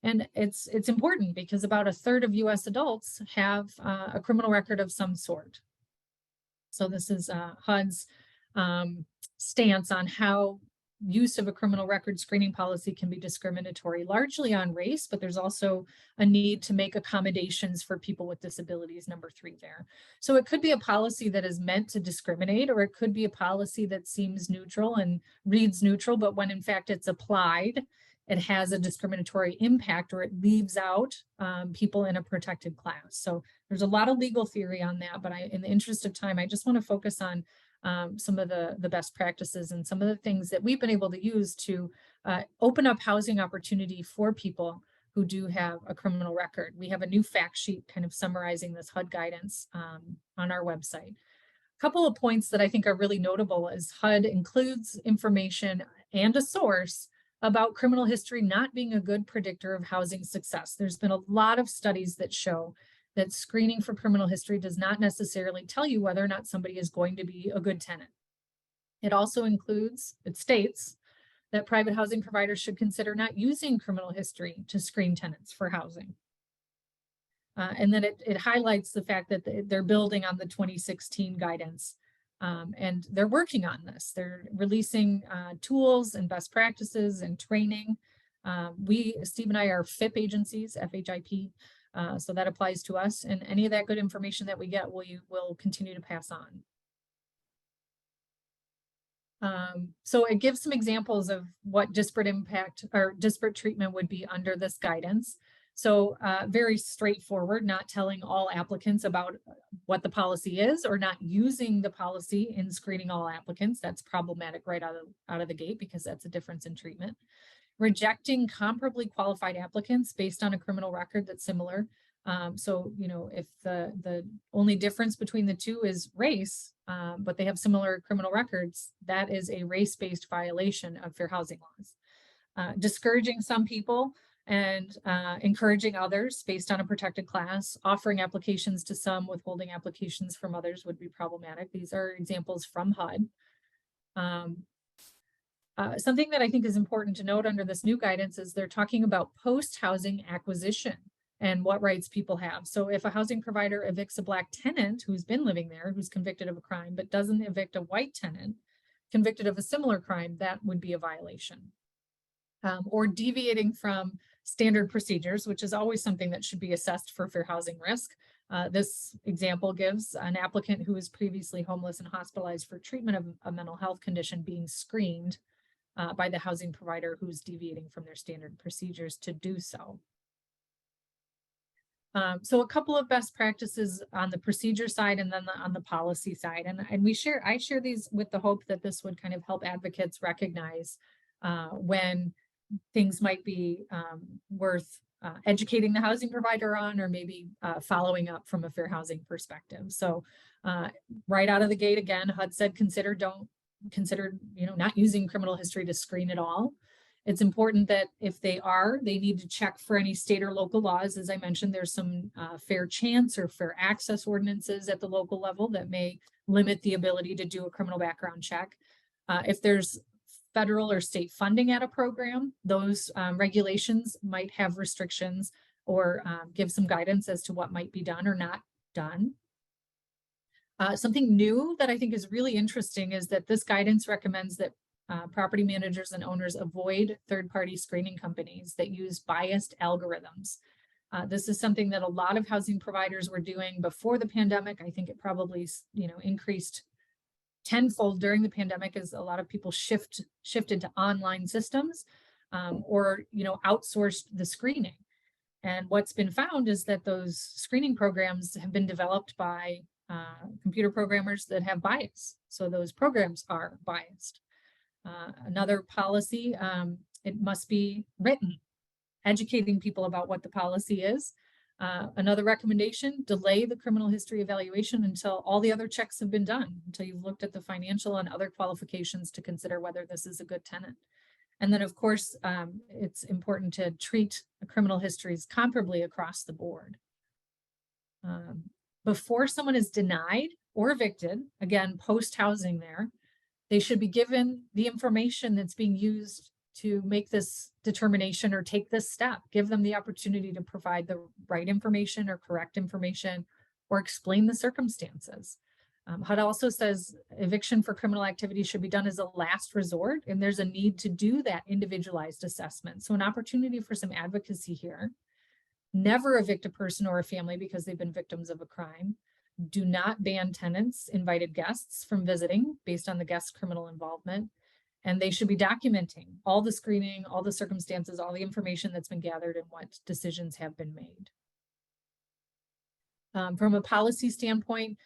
And it's important because about 1/3 of US adults have a criminal record of some sort. So this is HUD's stance on how use of a criminal record screening policy can be discriminatory, largely on race, but there's also a need to make accommodations for people with disabilities, number 3 there. So it could be a policy that is meant to discriminate, or it could be a policy that seems neutral and reads neutral, but when in fact it's applied, it has a discriminatory impact, or it leaves out people in a protected class. So there's a lot of legal theory on that, but in the interest of time, I just want to focus on some of the best practices and some of the things that we've been able to use to open up housing opportunity for people who do have a criminal record. We have a new fact sheet kind of summarizing this HUD guidance on our website. A couple of points that I think are really notable is HUD includes information and a source about criminal history not being a good predictor of housing success. There's been a lot of studies that show that screening for criminal history does not necessarily tell you whether or not somebody is going to be a good tenant. It also states that private housing providers should consider not using criminal history to screen tenants for housing. And then it highlights the fact that they're building on the 2016 guidance And they're working on this. They're releasing tools and best practices and training. Steve and I are FIP agencies, FHIP, so that applies to us. And any of that good information that we get, we will continue to pass on. So it gives some examples of what disparate impact or disparate treatment would be under this guidance. So very straightforward, not telling all applicants about what the policy is or not using the policy in screening all applicants. That's problematic right out of the gate because that's a difference in treatment. Rejecting comparably qualified applicants based on a criminal record that's similar. So, you know, if the only difference between the two is race, but they have similar criminal records, that is a race-based violation of fair housing laws. Discouraging some people and encouraging others based on a protected class, offering applications to some, withholding applications from others would be problematic. These are examples from HUD. Something that I think is important to note under this new guidance is they're talking about post-housing acquisition and what rights people have. So if a housing provider evicts a Black tenant who's been living there, who's convicted of a crime, but doesn't evict a white tenant convicted of a similar crime, that would be a violation. Or deviating from standard procedures, which is always something that should be assessed for fair housing risk. This example gives an applicant who was previously homeless and hospitalized for treatment of a mental health condition being screened by the housing provider who's deviating from their standard procedures to do so. So a couple of best practices on the procedure side and then on the policy side. And I share these with the hope that this would kind of help advocates recognize when things might be worth educating the housing provider on, or maybe following up from a fair housing perspective. So right out of the gate, again, HUD said don't consider, you know, not using criminal history to screen at all. It's important that if they need to check for any state or local laws. As I mentioned, there's some fair chance or fair access ordinances at the local level that may limit the ability to do a criminal background check. If there's federal or state funding at a program, those regulations might have restrictions or give some guidance as to what might be done or not done. Something new that I think is really interesting is that this guidance recommends that property managers and owners avoid third-party screening companies that use biased algorithms. This is something that a lot of housing providers were doing before the pandemic. I think it probably, you know, increased tenfold during the pandemic as a lot of people shifted to online systems or, you know, outsourced the screening. And what's been found is that those screening programs have been developed by computer programmers that have bias. So those programs are biased. Another policy, it must be written, educating people about what the policy is. Another recommendation, delay the criminal history evaluation until all the other checks have been done, until you've looked at the financial and other qualifications to consider whether this is a good tenant. And then, of course, it's important to treat criminal histories comparably across the board. Before someone is denied or evicted, again, post-housing there, they should be given the information that's being used to make this determination or take this step. Give them the opportunity to provide the right information or correct information or explain the circumstances. HUD also says eviction for criminal activity should be done as a last resort, and there's a need to do that individualized assessment. So an opportunity for some advocacy here. Never evict a person or a family because they've been victims of a crime. Do not ban tenants, invited guests from visiting based on the guest's criminal involvement. And they should be documenting all the screening, all the circumstances, all the information that's been gathered and what decisions have been made. From a policy standpoint,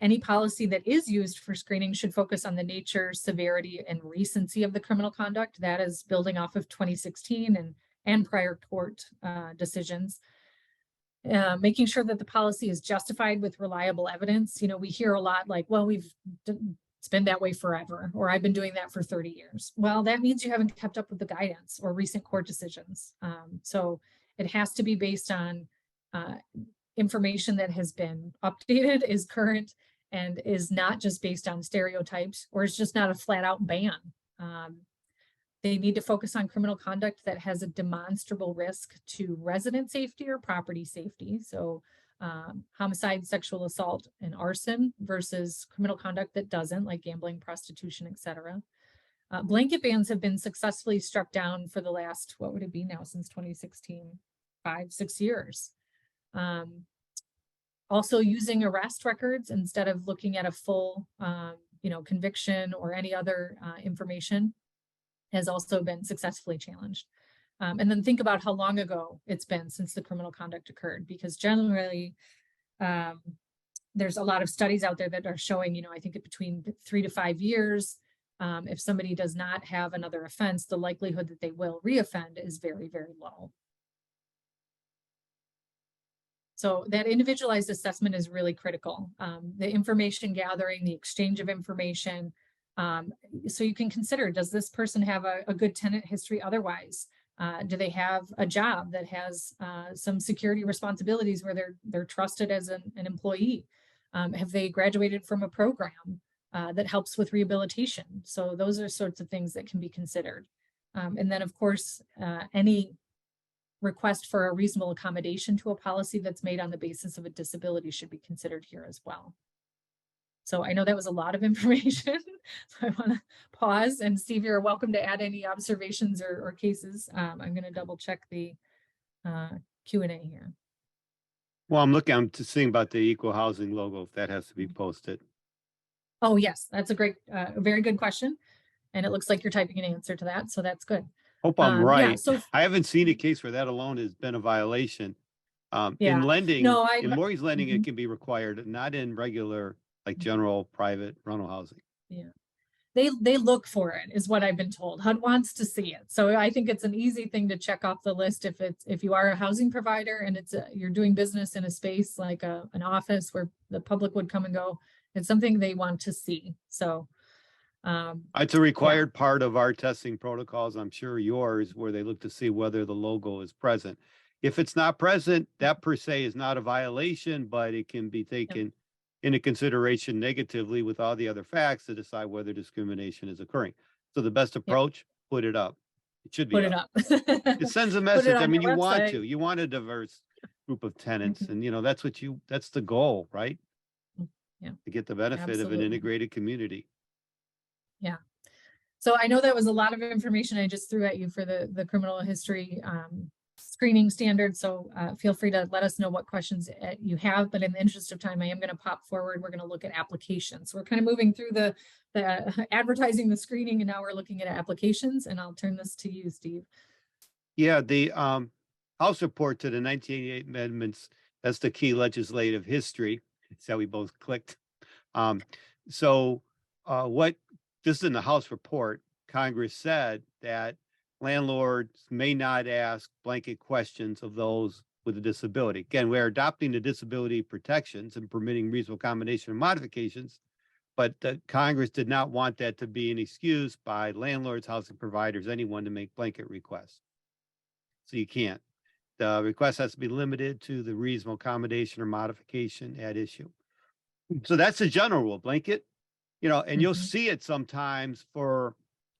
any policy that is used for screening should focus on the nature, severity, and recency of the criminal conduct. That is building off of 2016 and prior court decisions. Making sure that the policy is justified with reliable evidence. You know, we hear a lot like, well, it's been that way forever, or I've been doing that for 30 years. Well, that means you haven't kept up with the guidance or recent court decisions. So it has to be based on information that has been updated, is current, and is not just based on stereotypes, or it's just not a flat out ban. They need to focus on criminal conduct that has a demonstrable risk to resident safety or property safety. So homicide, sexual assault, and arson versus criminal conduct that doesn't, like gambling, prostitution, etc. Blanket bans have been successfully struck down for the last, what would it be now, since 2016, 5-6 years. Also using arrest records instead of looking at a full, conviction or any other information has also been successfully challenged. And then think about how long ago it's been since the criminal conduct occurred, because generally there's a lot of studies out there that are showing, I think between 3 to 5 years, if somebody does not have another offense, the likelihood that they will reoffend is very, very low. So that individualized assessment is really critical. The information gathering, the exchange of information, so you can consider, does this person have a good tenant history otherwise? Do they have a job that has some security responsibilities where they're trusted as an employee? Have they graduated from a program that helps with rehabilitation? So those are sorts of things that can be considered. And then of course, any request for a reasonable accommodation to a policy that's made on the basis of a disability should be considered here as well. So I know that was a lot of information. So I want to pause, and Steve, you're welcome to add any observations or cases. I'm going to double check the Q&A here.
Well, I'm to seeing about the equal housing logo, if that has to be posted.
Oh, yes, that's a great, very good question. And it looks like you're typing an answer to that. So that's good.
Hope I'm right.
Yeah, so
I haven't seen a case where that alone has been a violation.
Yeah.
In lending,
No,
in mortgage lending,
Mhm.
it can be required, not in regular, like general private rental housing.
Yeah. They look for it, is what I've been told. HUD wants to see it. So I think it's an easy thing to check off the list if you are a housing provider and you're doing business in a space like an office where the public would come and go. It's something they want to see. So
It's a required part of our testing protocols. I'm sure yours, where they look to see whether the logo is present. If it's not present, that per se is not a violation, but it can be taken into consideration negatively with all the other facts to decide whether discrimination is occurring. So the best approach, put it up. It should be
put it up.
It sends a
Put it
message. I
on
mean,
your
you want a diverse group of tenants,
Mhm.
and that's the goal, right?
Yeah.
To get the benefit of an
Absolutely.
integrated community.
Yeah. So I know that was a lot of information I just threw at you for the criminal history screening standards. So feel free to let us know what questions you have. But in the interest of time, I am going to pop forward. We're going to look at applications. So we're kind of moving through the advertising, the screening, and now we're looking at applications. And I'll turn this to you, Steve.
Yeah, the House report to the 1988 amendments, that's the key legislative history. It's how we both clicked. This is in the House report, Congress said that landlords may not ask blanket questions of those with a disability. Again, we're adopting the disability protections and permitting reasonable accommodation and modifications, but the Congress did not want that to be an excuse by landlords, housing providers, anyone to make blanket requests. So you can't. The request has to be limited to the reasonable accommodation or modification at issue. So that's a general rule, blanket, and you'll see it sometimes for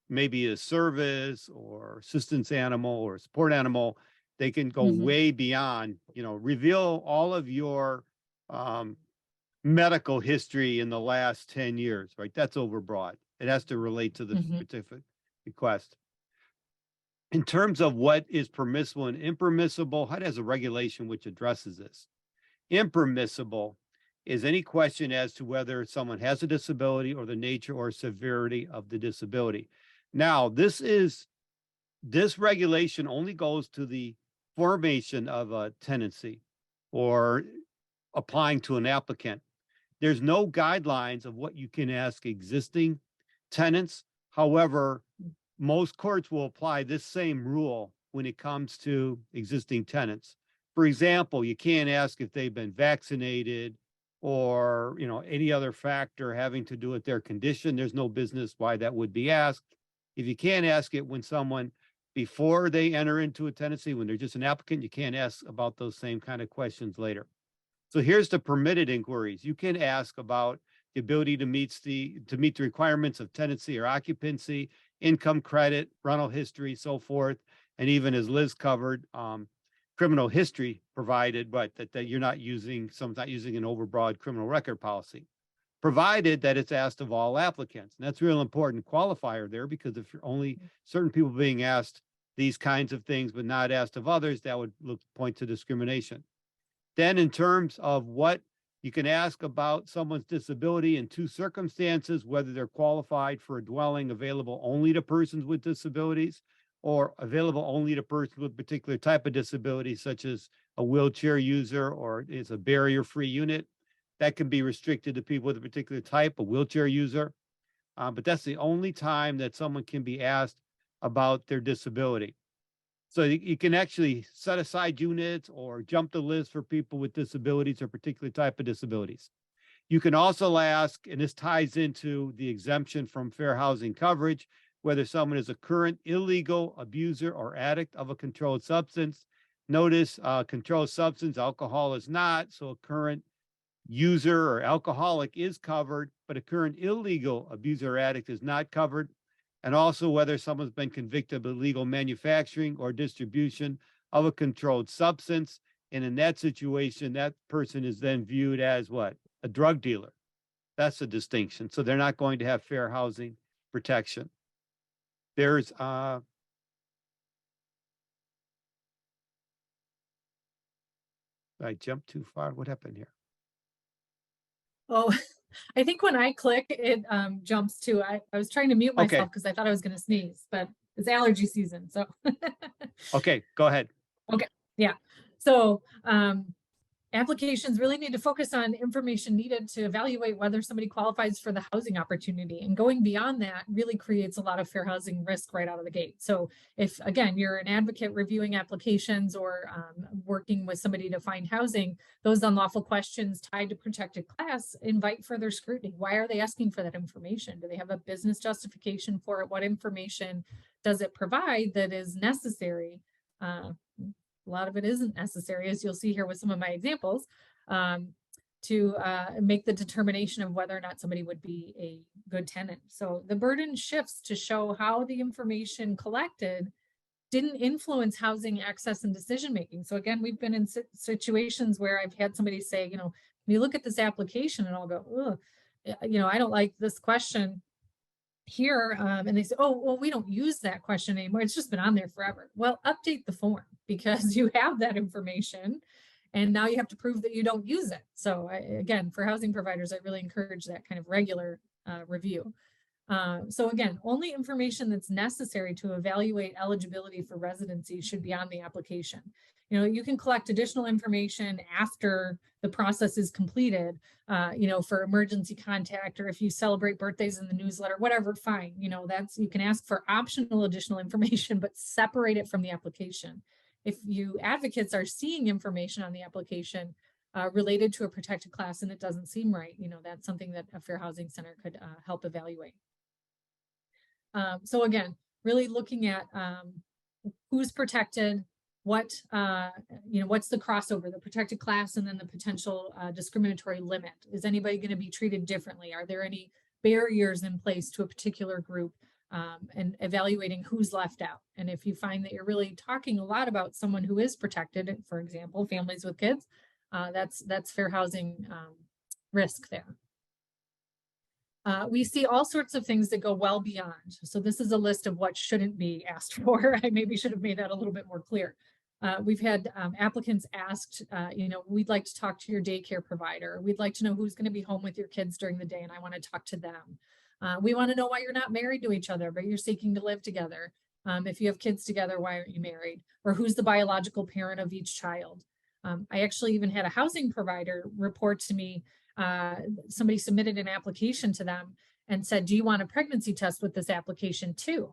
maybe a service or assistance animal or support animal. They can go way beyond, reveal all of your medical history in the last 10 years, right? That's overbroad. It has to relate to the specific request. In terms of what is permissible and impermissible, HUD has a regulation which addresses this. Impermissible is any question as to whether someone has a disability or the nature or severity of the disability. Now, this regulation only goes to the formation of a tenancy or applying to an applicant. There's no guidelines of what you can ask existing tenants. However, most courts will apply this same rule when it comes to existing tenants. For example, you can't ask if they've been vaccinated or, any other factor having to do with their condition. There's no business why that would be asked. If you can't ask it when someone, before they enter into a tenancy, when they're just an applicant, you can't ask about those same kind of questions later. So here's the permitted inquiries. You can ask about the ability to meet the requirements of tenancy or occupancy, income credit, rental history, so forth, and even as Liz covered, criminal history provided, but that you're not using an overbroad criminal record policy, provided that it's asked of all applicants. And that's a real important qualifier there, because if you're only certain people being asked these kinds of things, but not asked of others, that would point to discrimination. Then in terms of what you can ask about someone's disability in two circumstances, whether they're qualified for a dwelling available only to persons with disabilities or available only to persons with particular type of disability, such as a wheelchair user or is a barrier-free unit. That can be restricted to people with a particular type, a wheelchair user. But that's the only time that someone can be asked about their disability. So you can actually set aside units or jump the list for people with disabilities or particular type of disabilities. You can also ask, and this ties into the exemption from fair housing coverage, whether someone is a current illegal abuser or addict of a controlled substance. Notice controlled substance, alcohol is not, so a current user or alcoholic is covered, but a current illegal abuser or addict is not covered. And also whether someone's been convicted of illegal manufacturing or distribution of a controlled substance. And in that situation, that person is then viewed as what? A drug dealer. That's a distinction. So they're not going to have fair housing protection. There's I jumped too far. What happened here?
Oh, I think when I click, it jumps to, I was trying to mute myself because I thought I was going to sneeze, but it's allergy season. So.
Okay, go ahead.
Okay, yeah. So applications really need to focus on information needed to evaluate whether somebody qualifies for the housing opportunity, and going beyond that really creates a lot of fair housing risk right out of the gate. So if, again, you're an advocate reviewing applications or working with somebody to find housing, those unlawful questions tied to protected class invite further scrutiny. Why are they asking for that information? Do they have a business justification for it? What information does it provide that is necessary? A lot of it isn't necessary, as you'll see here with some of my examples, to make the determination of whether or not somebody would be a good tenant. So the burden shifts to show how the information collected didn't influence housing access and decision-making. So again, we've been in situations where I've had somebody say, you know, when you look at this application, and I'll go, oh, you know, I don't like this question here, and they say, oh, well, we don't use that question anymore. It's just been on there forever. Well, update the form, because you have that information and now you have to prove that you don't use it. So again, for housing providers, I really encourage that kind of regular review. So again, only information that's necessary to evaluate eligibility for residency should be on the application. You know, you can collect additional information after the process is completed, you know, for emergency contact, or if you celebrate birthdays in the newsletter, whatever, fine. You know, you can ask for optional additional information, but separate it from the application. If you advocates are seeing information on the application related to a protected class and it doesn't seem right, you know, that's something that a fair housing center could help evaluate. So again, really looking at who's protected, what, you know, what's the crossover, the protected class, and then the potential discriminatory limit. Is anybody going to be treated differently? Are there any barriers in place to a particular group, and evaluating who's left out? And if you find that you're really talking a lot about someone who is protected, for example, families with kids, that's fair housing risk there. We see all sorts of things that go well beyond. So this is a list of what shouldn't be asked for. I maybe should have made that a little bit more clear. We've had applicants asked, you know, we'd like to talk to your daycare provider. We'd like to know who's going to be home with your kids during the day, and I want to talk to them. We want to know why you're not married to each other, but you're seeking to live together. If you have kids together, why aren't you married? Or who's the biological parent of each child? I actually even had a housing provider report to me, somebody submitted an application to them and said, do you want a pregnancy test with this application too?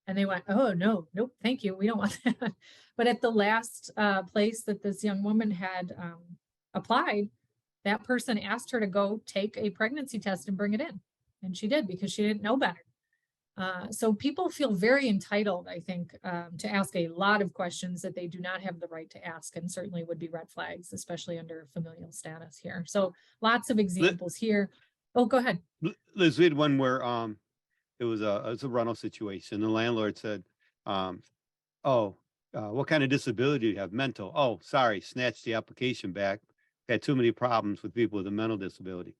And they went, oh, no, nope, thank you. We don't want that. But at the last place that this young woman had applied, that person asked her to go take a pregnancy test and bring it in. And she did, because she didn't know better. So people feel very entitled, I think, to ask a lot of questions that they do not have the right to ask, and certainly would be red flags, especially under familial status here. So lots of examples here. Oh, go ahead.
Liz, we had one where, it was a rental situation. The landlord said, um, oh, what kind of disability do you have? Mental. Oh, sorry, snatched the application back. Had too many problems with people with a mental disability.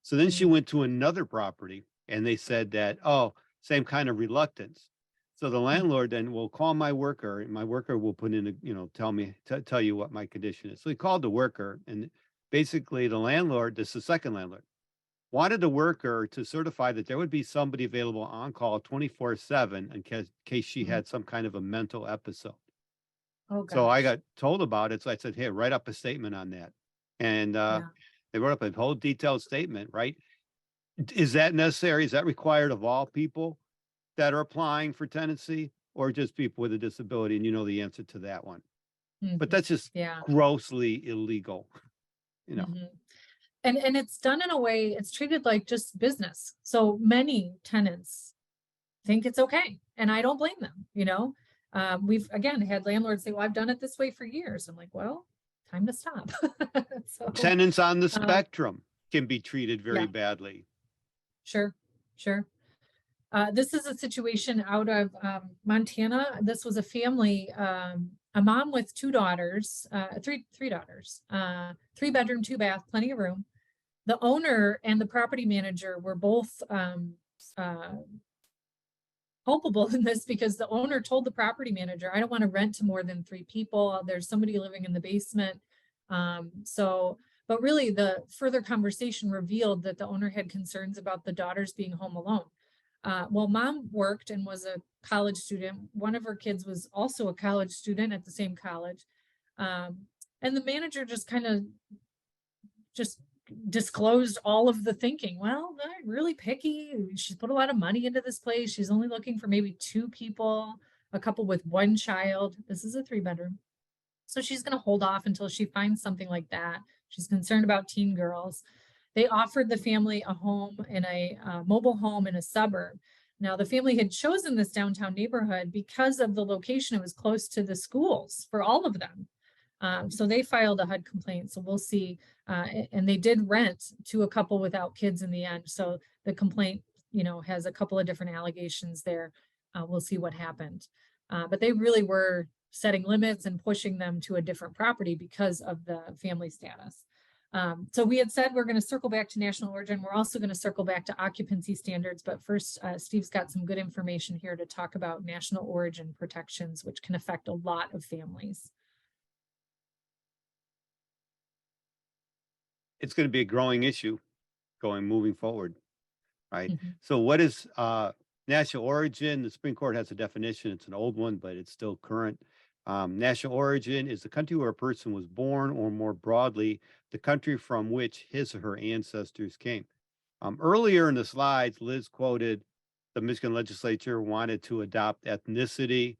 So then she
Mm,
went to another property and they said that, oh, same kind of reluctance. So the
mm,
landlord then will call my worker and my worker will put in a, tell you what my condition is. So he called the worker and basically the landlord, this is the second landlord, wanted the worker to certify that there would be somebody available on call 24/7 in case she
mm.
had some kind of a mental episode.
Oh,
So I
gosh.
got told about it. So I said, hey, write up a statement on that. And
Yeah.
they wrote up a whole detailed statement, right? Is that necessary? Is that required of all people that are applying for tenancy or just people with a disability? And you know the answer to that one. But
Mhm.
that's just
Yeah.
grossly illegal, you know.
Mhm. And it's done in a way, it's treated like just business. So many tenants think it's okay. And I don't blame them, you know? We've again had landlords say, well, I've done it this way for years. I'm like, well, time to stop. So,
Tenants on the
um,
spectrum can be treated very
yeah,
badly.
sure, sure. This is a situation out of Montana. This was a family, a mom with two daughters, three daughters, 3 bedroom, 2 bath, plenty of room. The owner and the property manager were both uh, culpable in this because the owner told the property manager, I don't want to rent to more than 3 people. There's somebody living in the basement. But really the further conversation revealed that the owner had concerns about the daughters being home alone. Well, mom worked and was a college student. One of her kids was also a college student at the same college. Um, and the manager just kind of just disclosed all of the thinking. Well, they're really picky. She's put a lot of money into this place. She's only looking for maybe 2 people, a couple with one child. This is a 3 bedroom. So she's going to hold off until she finds something like that. She's concerned about teen girls. They offered the family a home in a mobile home in a suburb. Now, the family had chosen this downtown neighborhood because of the location. It was close to the schools for all of them. So they filed a HUD complaint. So we'll see. And they did rent to a couple without kids in the end. So the complaint, has a couple of different allegations there. We'll see what happened. But they really were setting limits and pushing them to a different property because of the family status. So we had said we're going to circle back to national origin. We're also going to circle back to occupancy standards. But first, Steve's got some good information here to talk about national origin protections, which can affect a lot of families.
It's going to be a growing issue moving forward, right?
Mhm.
So what is national origin? The Supreme Court has a definition. It's an old one, but it's still current. National origin is the country where a person was born, or more broadly, the country from which his or her ancestors came. Earlier in the slides, Liz quoted the Michigan legislature wanted to adopt ethnicity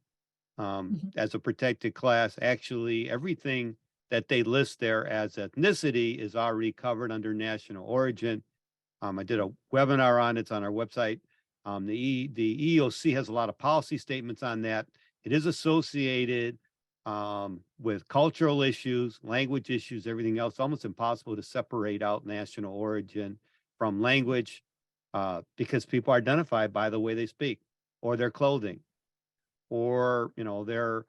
Mhm.
as a protected class. Actually, everything that they list there as ethnicity is already covered under national origin. I did a webinar on it. It's on our website. The EEOC has a lot of policy statements on that. It is associated with cultural issues, language issues, everything else. It's almost impossible to separate out national origin from language because people are identified by the way they speak or their clothing or their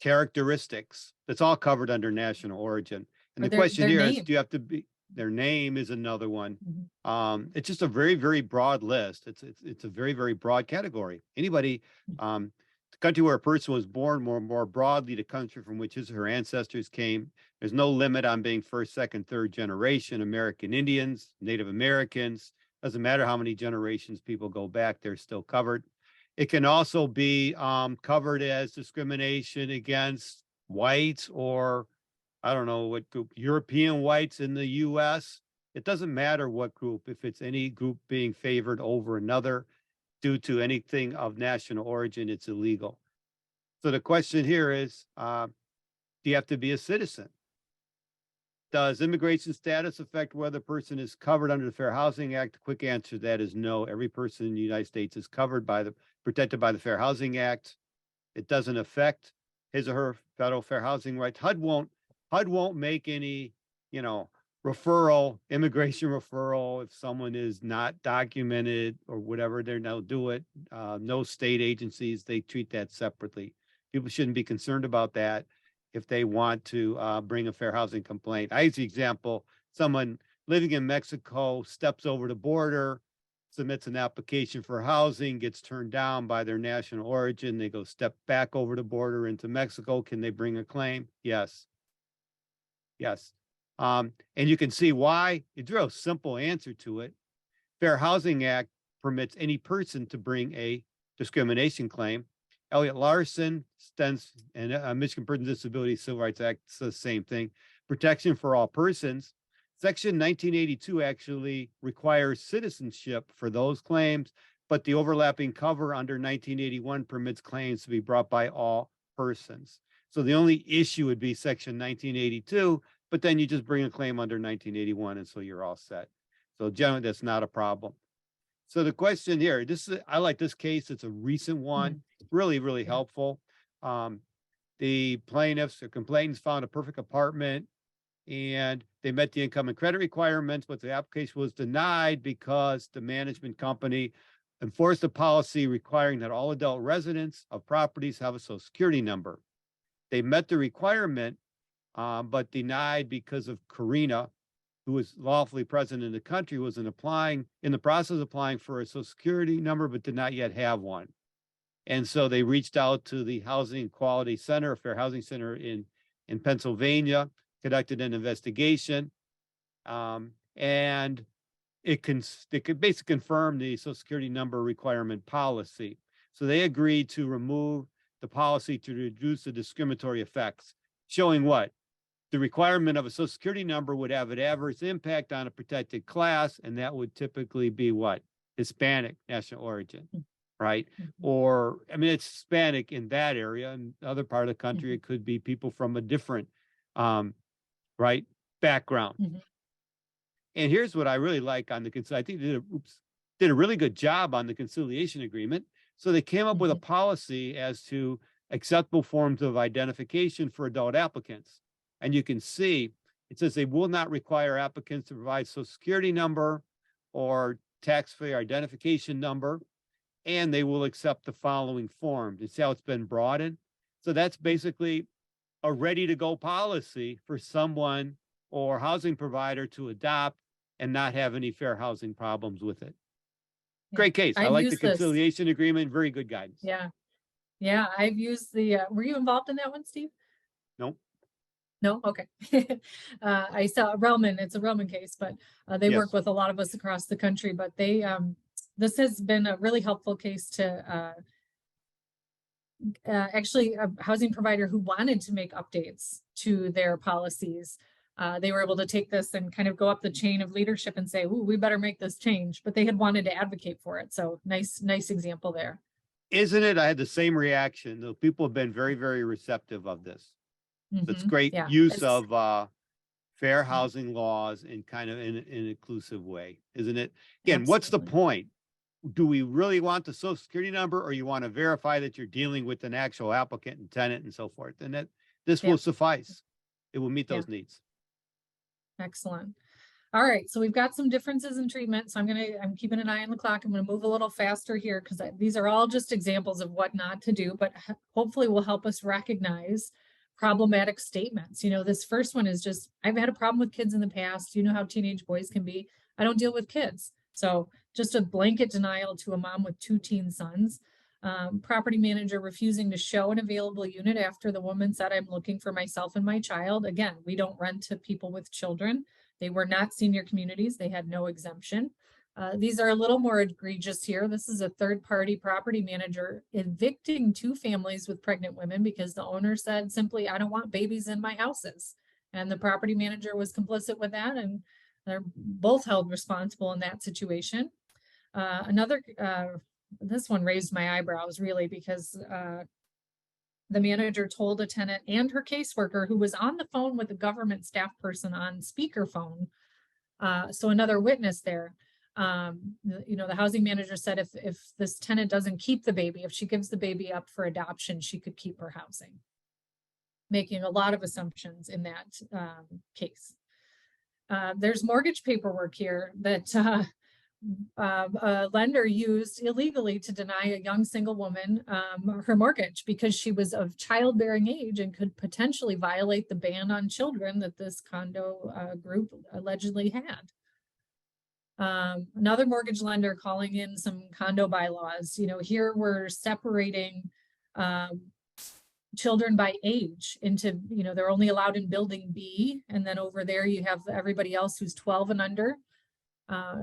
characteristics. That's all covered under national origin. And
Or
the
their
question
their
here is,
name.
do you have to be, their name is another one.
Mhm.
It's just a very, very broad list. It's a very, very broad category. Anybody, the country where a person was born, more broadly, the country from which his or her ancestors came. There's no limit on being first, second, third generation American Indians, Native Americans. Doesn't matter how many generations people go back, they're still covered. It can also be covered as discrimination against whites or I don't know what group, European whites in the US. It doesn't matter what group, if it's any group being favored over another due to anything of national origin, it's illegal. So the question here is, do you have to be a citizen? Does immigration status affect whether a person is covered under the Fair Housing Act? The quick answer to that is no. Every person in the United States is protected by the Fair Housing Act. It doesn't affect his or her federal fair housing rights. HUD won't make any, referral, immigration referral, if someone is not documented or whatever, they'll do it. No state agencies, they treat that separately. People shouldn't be concerned about that if they want to bring a fair housing complaint. I use the example, someone living in Mexico steps over the border, submits an application for housing, gets turned down by their national origin. They go step back over the border into Mexico. Can they bring a claim? Yes. Yes. And you can see why. It's a real simple answer to it. Fair Housing Act permits any person to bring a discrimination claim. Elliott Larson stands, and Michigan Persons with Disabilities Civil Rights Act says the same thing. Protection for all persons. Section 1982 actually requires citizenship for those claims, but the overlapping cover under 1981 permits claims to be brought by all persons. So the only issue would be Section 1982, but then you just bring a claim under 1981, and so you're all set. So generally, that's not a problem. So the question here, I like this case. It's a recent one, really, really helpful. The plaintiffs or complainants found a perfect apartment and they met the income and credit requirements, but the application was denied because the management company enforced a policy requiring that all adult residents of properties have a Social Security number. They met the requirement, but denied because of Karina, who was lawfully present in the country, was in the process of applying for a Social Security number, but did not yet have one. And so they reached out to the Housing Quality Center, a Fair Housing Center in Pennsylvania, conducted an investigation, and it could basically confirm the Social Security number requirement policy. So they agreed to remove the policy to reduce the discriminatory effects, showing what? The requirement of a Social Security number would have an adverse impact on a protected class, and that would typically be what? Hispanic national origin, right? Or, I mean, it's Hispanic in that area. In the other part of the country, it could be people from a different, right, background. And here's what I really like on I think they did a really good job on the conciliation agreement. So they came up with a policy as to acceptable forms of identification for adult applicants. And you can see, it says they will not require applicants to provide Social Security number or tax-free identification number, and they will accept the following forms. You see how it's been broadened? So that's basically a ready-to-go policy for someone or housing provider to adopt and not have any fair housing problems with it. Great case. I like the conciliation agreement. Very good guidance.
Yeah. Yeah, I've used were you involved in that one, Steve?
Nope.
No? Okay. I saw Relman, it's a Relman case, but they work with a lot of us across the country, but this has been a really helpful case to actually a housing provider who wanted to make updates to their policies. They were able to take this and kind of go up the chain of leadership and say, ooh, we better make this change, but they had wanted to advocate for it. So nice example there.
Isn't it? I had the same reaction. The people have been very, very receptive of this. It's great use of fair housing laws in kind of in an inclusive way, isn't it? Again, what's the point? Do we really want the Social Security number, or you want to verify that you're dealing with an actual applicant and tenant and so forth? And that this will suffice. It will meet those needs.
Excellent. All right, so we've got some differences in treatment. So I'm keeping an eye on the clock. I'm going to move a little faster here because these are all just examples of what not to do, but hopefully will help us recognize problematic statements. You know, this first one is just, I've had a problem with kids in the past. You know how teenage boys can be. I don't deal with kids. So just a blanket denial to a mom with 2 teen sons. Property manager refusing to show an available unit after the woman said, I'm looking for myself and my child. Again, we don't rent to people with children. They were not senior communities. They had no exemption. These are a little more egregious here. This is a third-party property manager evicting 2 families with pregnant women because the owner said simply, I don't want babies in my houses. And the property manager was complicit with that, and they're both held responsible in that situation. This one raised my eyebrows really because the manager told a tenant and her caseworker who was on the phone with a government staff person on speakerphone. So another witness there. You know, the housing manager said if this tenant doesn't keep the baby, if she gives the baby up for adoption, she could keep her housing, making a lot of assumptions in that case. there's mortgage paperwork here that a lender used illegally to deny a young single woman her mortgage because she was of childbearing age and could potentially violate the ban on children that this condo group allegedly had. Another mortgage lender calling in some condo bylaws. Here we're separating children by age into, they're only allowed in building B, and then over there you have everybody else who's 12 and under.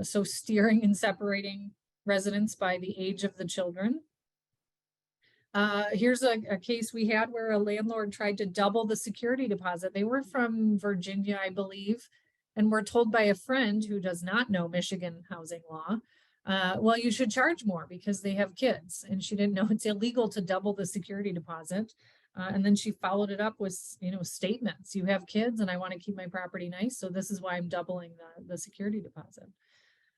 So steering and separating residents by the age of the children. Here's a case we had where a landlord tried to double the security deposit. They were from Virginia, I believe, and were told by a friend who does not know Michigan housing law, well, you should charge more because they have kids. And she didn't know it's illegal to double the security deposit. And then she followed it up with, statements. You have kids and I want to keep my property nice. So this is why I'm doubling the security deposit.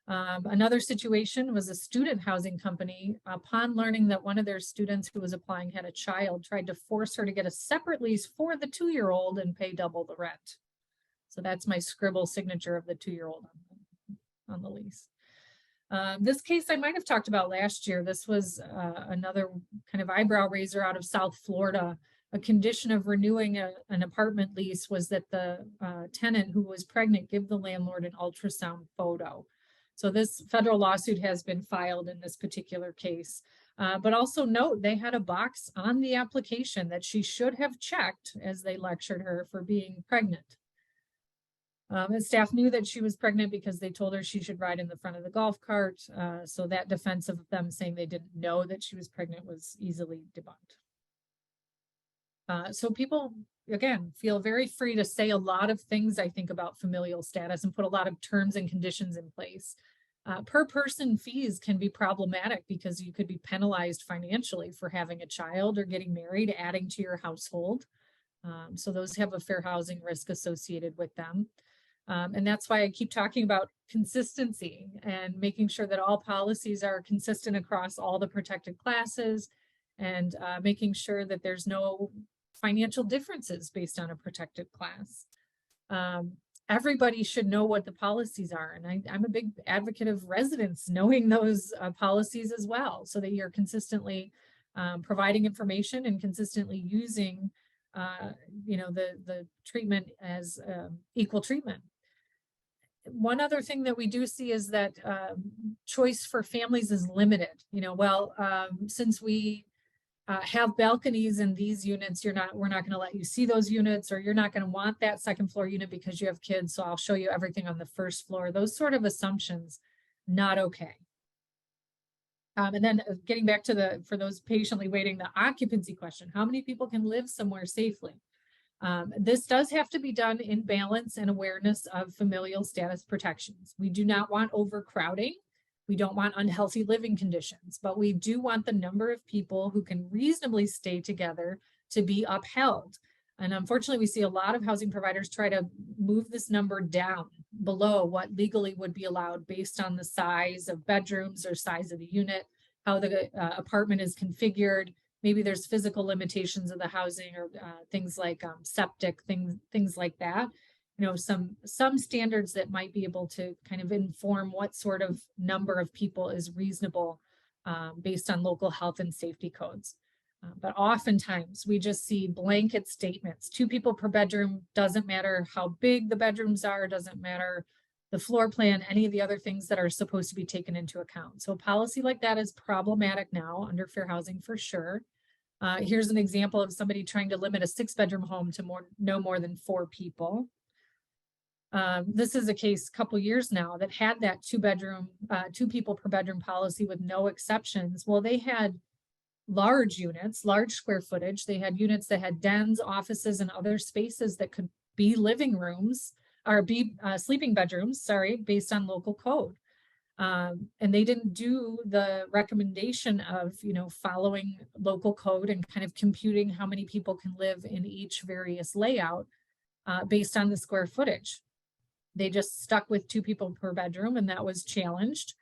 Another situation was a student housing company, upon learning that one of their students who was applying had a child, tried to force her to get a separate lease for the 2-year-old and pay double the rent. So that's my scribble signature of the 2-year-old on the lease. This case I might have talked about last year. This was another kind of eyebrow raiser out of South Florida. A condition of renewing an apartment lease was that the tenant who was pregnant give the landlord an ultrasound photo. So this federal lawsuit has been filed in this particular case. But also note they had a box on the application that she should have checked as they lectured her for being pregnant. And staff knew that she was pregnant because they told her she should ride in the front of the golf cart. So that defense of them saying they didn't know that she was pregnant was easily debunked. So people, again, feel very free to say a lot of things, I think, about familial status and put a lot of terms and conditions in place. Per person fees can be problematic because you could be penalized financially for having a child or getting married, adding to your household. So those have a fair housing risk associated with them. And that's why I keep talking about consistency and making sure that all policies are consistent across all the protected classes and making sure that there's no financial differences based on a protected class. Everybody should know what the policies are. And I'm a big advocate of residents knowing those policies as well, so that you're consistently providing information and consistently using the treatment as equal treatment. One other thing that we do see is that choice for families is limited. Since we have balconies in these units, we're not going to let you see those units, or you're not going to want that second floor unit because you have kids. So I'll show you everything on the first floor. Those sort of assumptions, not okay. And then getting back to for those patiently waiting, the occupancy question, how many people can live somewhere safely? This does have to be done in balance and awareness of familial status protections. We do not want overcrowding. We don't want unhealthy living conditions, but we do want the number of people who can reasonably stay together to be upheld. And unfortunately, we see a lot of housing providers try to move this number down below what legally would be allowed based on the size of bedrooms or size of the unit, how the apartment is configured. Maybe there's physical limitations of the housing or things like septic, things like that. Some standards that might be able to kind of inform what sort of number of people is reasonable based on local health and safety codes. But oftentimes we just see blanket statements, 2 people per bedroom, doesn't matter how big the bedrooms are, doesn't matter the floor plan, any of the other things that are supposed to be taken into account. So a policy like that is problematic now under fair housing for sure. Here's an example of somebody trying to limit a 6-bedroom home to no more than 4 people. This is a case a couple years now that had that 2 people per bedroom policy with no exceptions. Well, they had large units, large square footage. They had units that had dens, offices, and other spaces that could be living rooms or be sleeping bedrooms, based on local code. And they didn't do the recommendation of, following local code and kind of computing how many people can live in each various layout based on the square footage. They just stuck with 2 people per bedroom, and that was challenged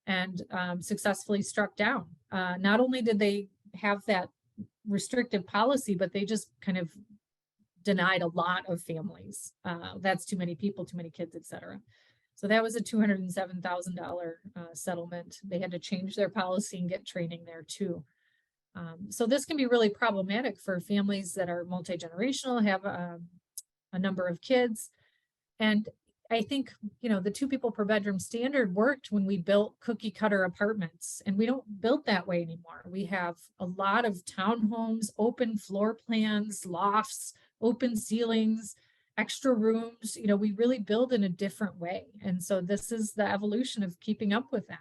and successfully struck down. Not only did they have that restrictive policy, but they just kind of denied a lot of families. That's too many people, too many kids, etc. So that was a $207,000 settlement. They had to change their policy and get training there too. So this can be really problematic for families that are multi-generational, have a number of kids. And I think, the 2 people per bedroom standard worked when we built cookie cutter apartments, and we don't build that way anymore. We have a lot of townhomes, open floor plans, lofts, open ceilings, extra rooms. We really build in a different way. And so this is the evolution of keeping up with that.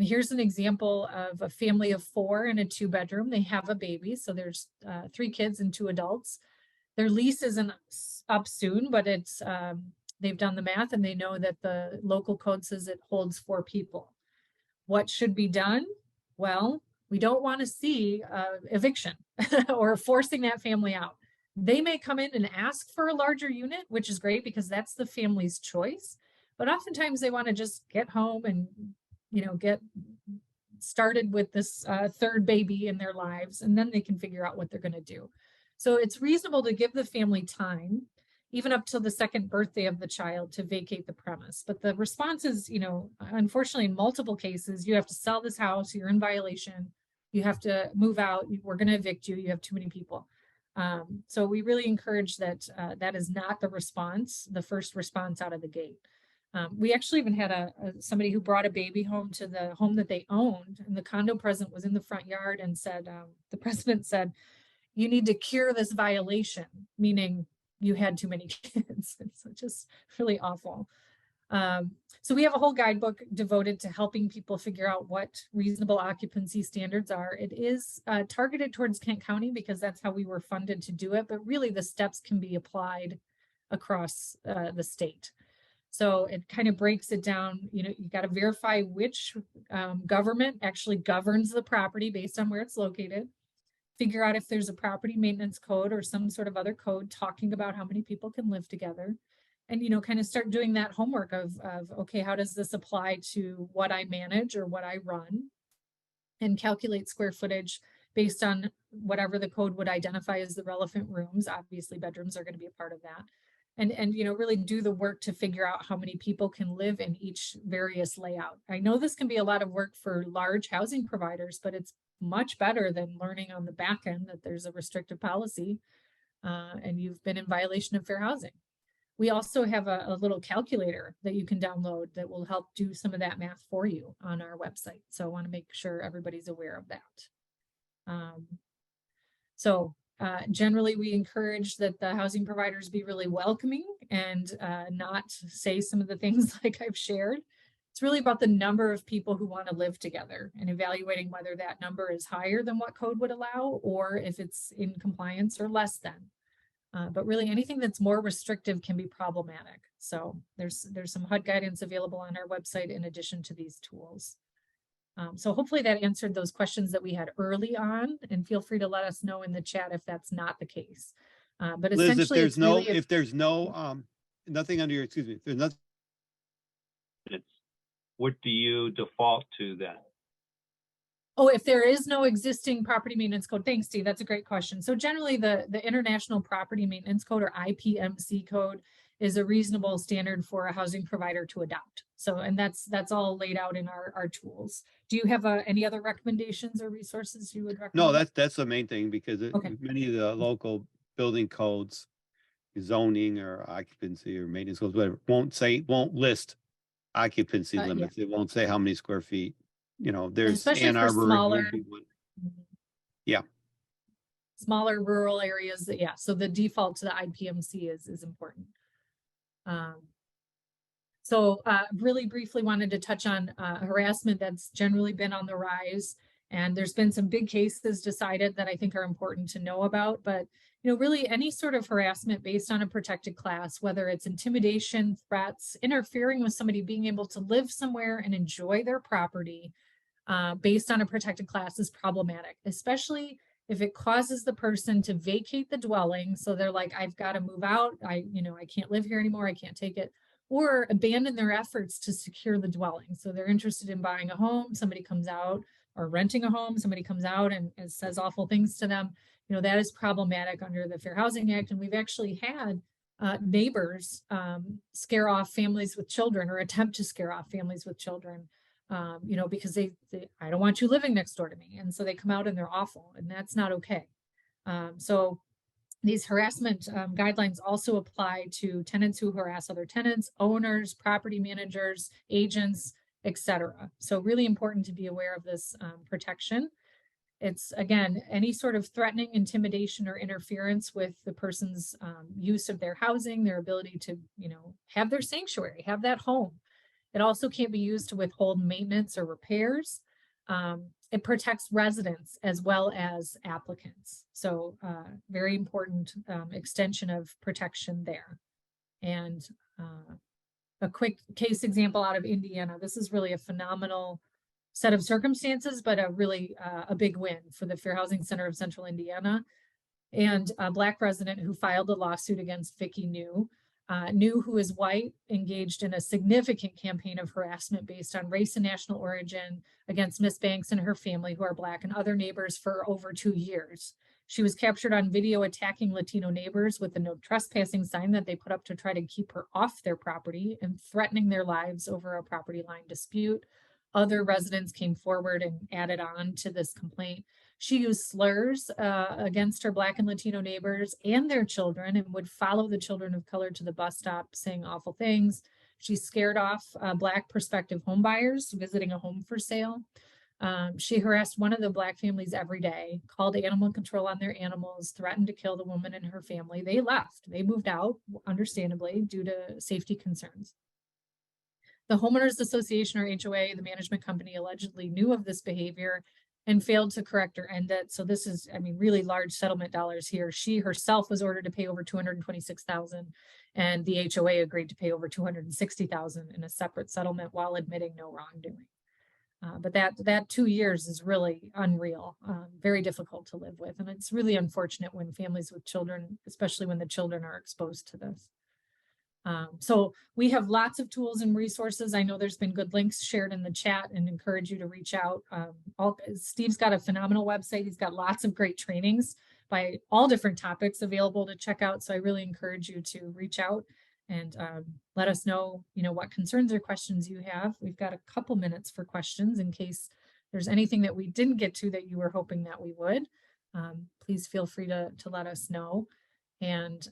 Here's an example of a family of 4 in a 2-bedroom. They have a baby. So there's 3 kids and 2 adults. Their lease isn't up soon, but it's they've done the math and they know that the local code says it holds 4 people. What should be done? Well, we don't want to see eviction or forcing that family out. They may come in and ask for a larger unit, which is great because that's the family's choice. But oftentimes they want to just get home and, get started with this 3rd baby in their lives, and then they can figure out what they're going to do. So it's reasonable to give the family time, even up till the 2nd birthday of the child, to vacate the premise. But the response is, unfortunately, in multiple cases, you have to sell this house, you're in violation, you have to move out, we're going to evict you, you have too many people. So we really encourage that that is not the response, the first response out of the gate. We actually even had somebody who brought a baby home to the home that they owned, and the condo president was in the front yard and said, the president said, you need to cure this violation, meaning you had too many kids. It's just really awful. So we have a whole guidebook devoted to helping people figure out what reasonable occupancy standards are. It is targeted towards Kent County because that's how we were funded to do it, but really the steps can be applied across the state. So it kind of breaks it down. You got to verify which government actually governs the property based on where it's located. Figure out if there's a property maintenance code or some sort of other code talking about how many people can live together. And, kind of start doing that homework of, okay, how does this apply to what I manage or what I run? And calculate square footage based on whatever the code would identify as the relevant rooms. Obviously, bedrooms are going to be a part of that. And really do the work to figure out how many people can live in each various layout. I know this can be a lot of work for large housing providers, but it's much better than learning on the back end that there's a restrictive policy and you've been in violation of fair housing. We also have a little calculator that you can download that will help do some of that math for you on our website. So I want to make sure everybody's aware of that. Generally, we encourage that the housing providers be really welcoming and not say some of the things like I've shared. It's really about the number of people who want to live together and evaluating whether that number is higher than what code would allow or if it's in compliance or less than. But really anything that's more restrictive can be problematic. So there's some HUD guidance available on our website in addition to these tools. So hopefully that answered those questions that we had early on, and feel free to let us know in the chat if that's not the case. But
Liz,
essentially,
if there's nothing under your, excuse me, if there's nothing.
What do you default to then?
Oh, if there is no existing property maintenance code, thanks, Steve. That's a great question. So generally the International Property Maintenance Code, or IPMC code, is a reasonable standard for a housing provider to adopt. So, and that's all laid out in our tools. Do you have any other recommendations or resources you would recommend?
No, that's the main thing, because many of the local building codes, zoning or occupancy or maintenance codes, whatever, won't list occupancy limits. It won't say how many square feet. There's Ann Arbor.
Smaller,
yeah.
Smaller rural areas. So the default to the IPMC is important. Really briefly wanted to touch on harassment that's generally been on the rise. And there's been some big cases decided that I think are important to know about. But, really any sort of harassment based on a protected class, whether it's intimidation, threats, interfering with somebody being able to live somewhere and enjoy their property based on a protected class, is problematic, especially if it causes the person to vacate the dwelling. So they're like, I've got to move out. I can't live here anymore. I can't take it. Or abandon their efforts to secure the dwelling. So they're interested in buying a home. Somebody comes out, or renting a home. Somebody comes out and says awful things to them. that is problematic under the Fair Housing Act. And we've actually had neighbors scare off families with children, or attempt to scare off families with children, because they I don't want you living next door to me. And so they come out and they're awful, and that's not okay. So these harassment guidelines also apply to tenants who harass other tenants, owners, property managers, agents, etc. So really important to be aware of this protection. It's, again, any sort of threatening, intimidation, or interference with the person's use of their housing, their ability to, have their sanctuary, have that home. It also can't be used to withhold maintenance or repairs. It protects residents as well as applicants. So very important extension of protection there. And a quick case example out of Indiana. This is really a phenomenal set of circumstances, but a really a big win for the Fair Housing Center of Central Indiana. And a Black resident who filed a lawsuit against Vicky New, who is white, engaged in a significant campaign of harassment based on race and national origin against Miss Banks and her family, who are Black, and other neighbors for over 2 years. She was captured on video attacking Latino neighbors with the no trespassing sign that they put up to try to keep her off their property, and threatening their lives over a property line dispute. Other residents came forward and added on to this complaint. She used slurs against her Black and Latino neighbors and their children, and would follow the children of color to the bus stop saying awful things. She scared off Black prospective home buyers visiting a home for sale. She harassed one of the Black families every day, called animal control on their animals, threatened to kill the woman and her family. They left. They moved out, understandably, due to safety concerns. The Homeowners Association, or HOA, the management company, allegedly knew of this behavior and failed to correct or end it. So this is, really large settlement dollars here. She herself was ordered to pay over $226,000, and the HOA agreed to pay over $260,000 in a separate settlement while admitting no wrongdoing. But that 2 years is really unreal, very difficult to live with. And it's really unfortunate when families with children, especially when the children are exposed to this. So we have lots of tools and resources. I know there's been good links shared in the chat, and encourage you to reach out. Steve's got a phenomenal website. He's got lots of great trainings by all different topics available to check out. So I really encourage you to reach out and let us know, what concerns or questions you have. We've got a couple minutes for questions in case there's anything that we didn't get to that you were hoping that we would. Please feel free to let us know. And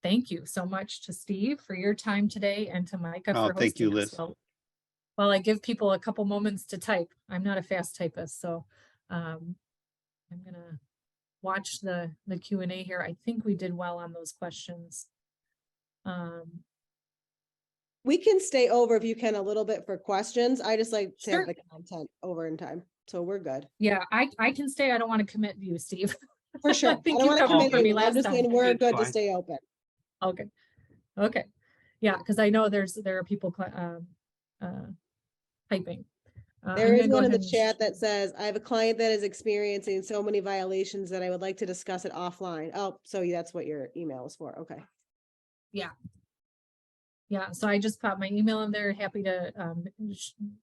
thank you so much to Steve for your time today, and to Micah for hosting
thank you,
us.
Liz.
Well, I give people a couple moments to type. I'm not a fast typist, so I'm gonna watch the Q&A here. I think we did well on those questions.
We can stay over if you can a little bit for questions. I just like to
Sure.
have the content over in time, so we're good.
Yeah, I can stay. I don't want to commit you, Steve.
For sure.
I think
don't
you
want to
covered
commit
for me
you. I'm
last
just saying
time.
we're
It's
good to
fine.
stay open.
Okay. Yeah, because I know there are people typing.
There is one in the chat that says, I have a client that is experiencing so many violations that I would like to discuss it offline. Oh, so that's what your email is for. Okay.
Yeah, so I just put my email in there. Happy to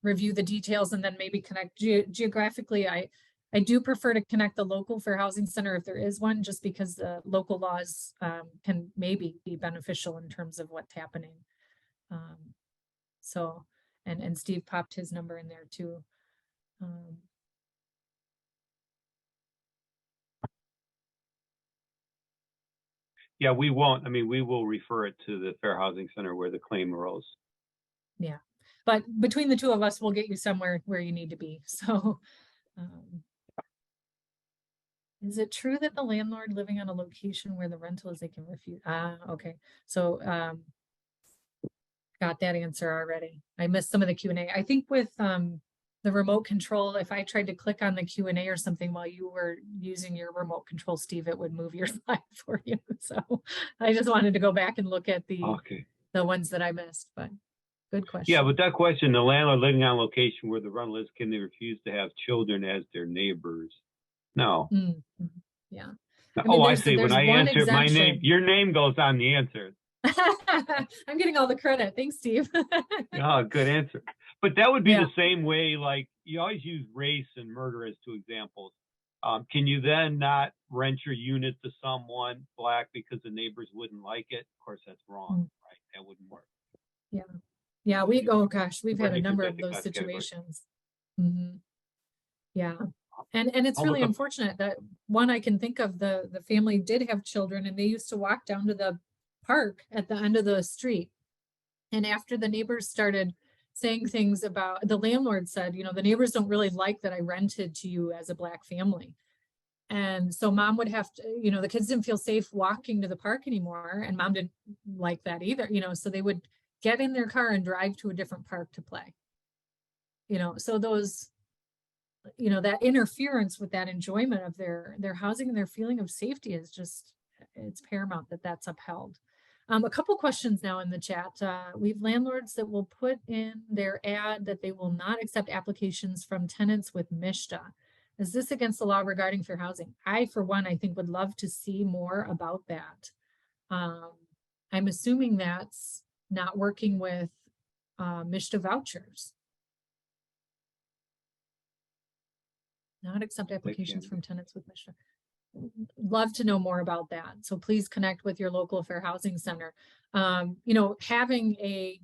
review the details and then maybe connect geographically. I do prefer to connect the local Fair Housing Center if there is one, just because the local laws can maybe be beneficial in terms of what's happening. So, and Steve popped his number in there too.
Yeah, we won't. We will refer it to the Fair Housing Center where the claim arose.
Yeah, but between the two of us, we'll get you somewhere where you need to be. So, is it true that the landlord living on a location where the rental is, they can refuse? Okay. So, got that answer already. I missed some of the Q&A. I think with the remote control, if I tried to click on the Q&A or something while you were using your remote control, Steve, it would move your slide for you. So I just wanted to go back and look at the ones that I missed, but good question.
Yeah, but that question, the landlord living on location where the rental is, can they refuse to have children as their neighbors? No.
Mm-hmm. Yeah.
I see. When I answer my name, your name goes on the answer.
I'm getting all the credit. Thanks, Steve.
Oh, good answer. But that would be the same way, like you always use race and murder as two examples. Can you then not rent your unit to someone black because the neighbors wouldn't like it? Of course, that's wrong, right? That wouldn't work.
Yeah. Yeah, we go, gosh, we've had a
Right,
number
I
of
think
those
that's category.
situations. Yeah. And it's
I'll
really
look up-
unfortunate that one I can think of, the family did have children and they used to walk down to the park at the end of the street. And after the neighbors started saying things about, the landlord said, you know, the neighbors don't really like that I rented to you as a black family. And so mom would have to, you know, the kids didn't feel safe walking to the park anymore. And mom didn't like that either, you know, so they would get in their car and drive to a different park to play. You know, so those, you know, that interference with that enjoyment of their housing and their feeling of safety is just, it's paramount that that's upheld. A couple questions now in the chat. We have landlords that will put in their ad that they will not accept applications from tenants with MISTA. Is this against the law regarding fair housing? I, for one, I think would love to see more about that. I'm assuming that's not working with MISTA vouchers. Not accept applications from tenants with MISTA. Love to know more about that. So please connect with your local fair housing center. You know, having a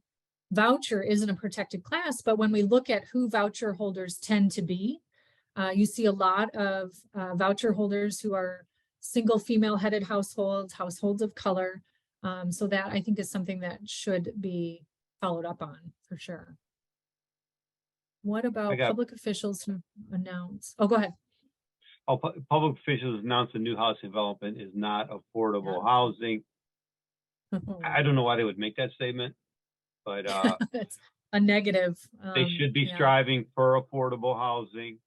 voucher isn't a protected class, but when we look at who voucher holders tend to be, you see a lot of voucher holders who are single female headed households, households of color. So that I think is something that should be followed up on for sure. What about public officials who announce? Oh, go ahead.
Oh, public officials announced a new housing development is not affordable housing. I don't know why they would make that statement, but
it's a negative.
They should be striving for affordable housing.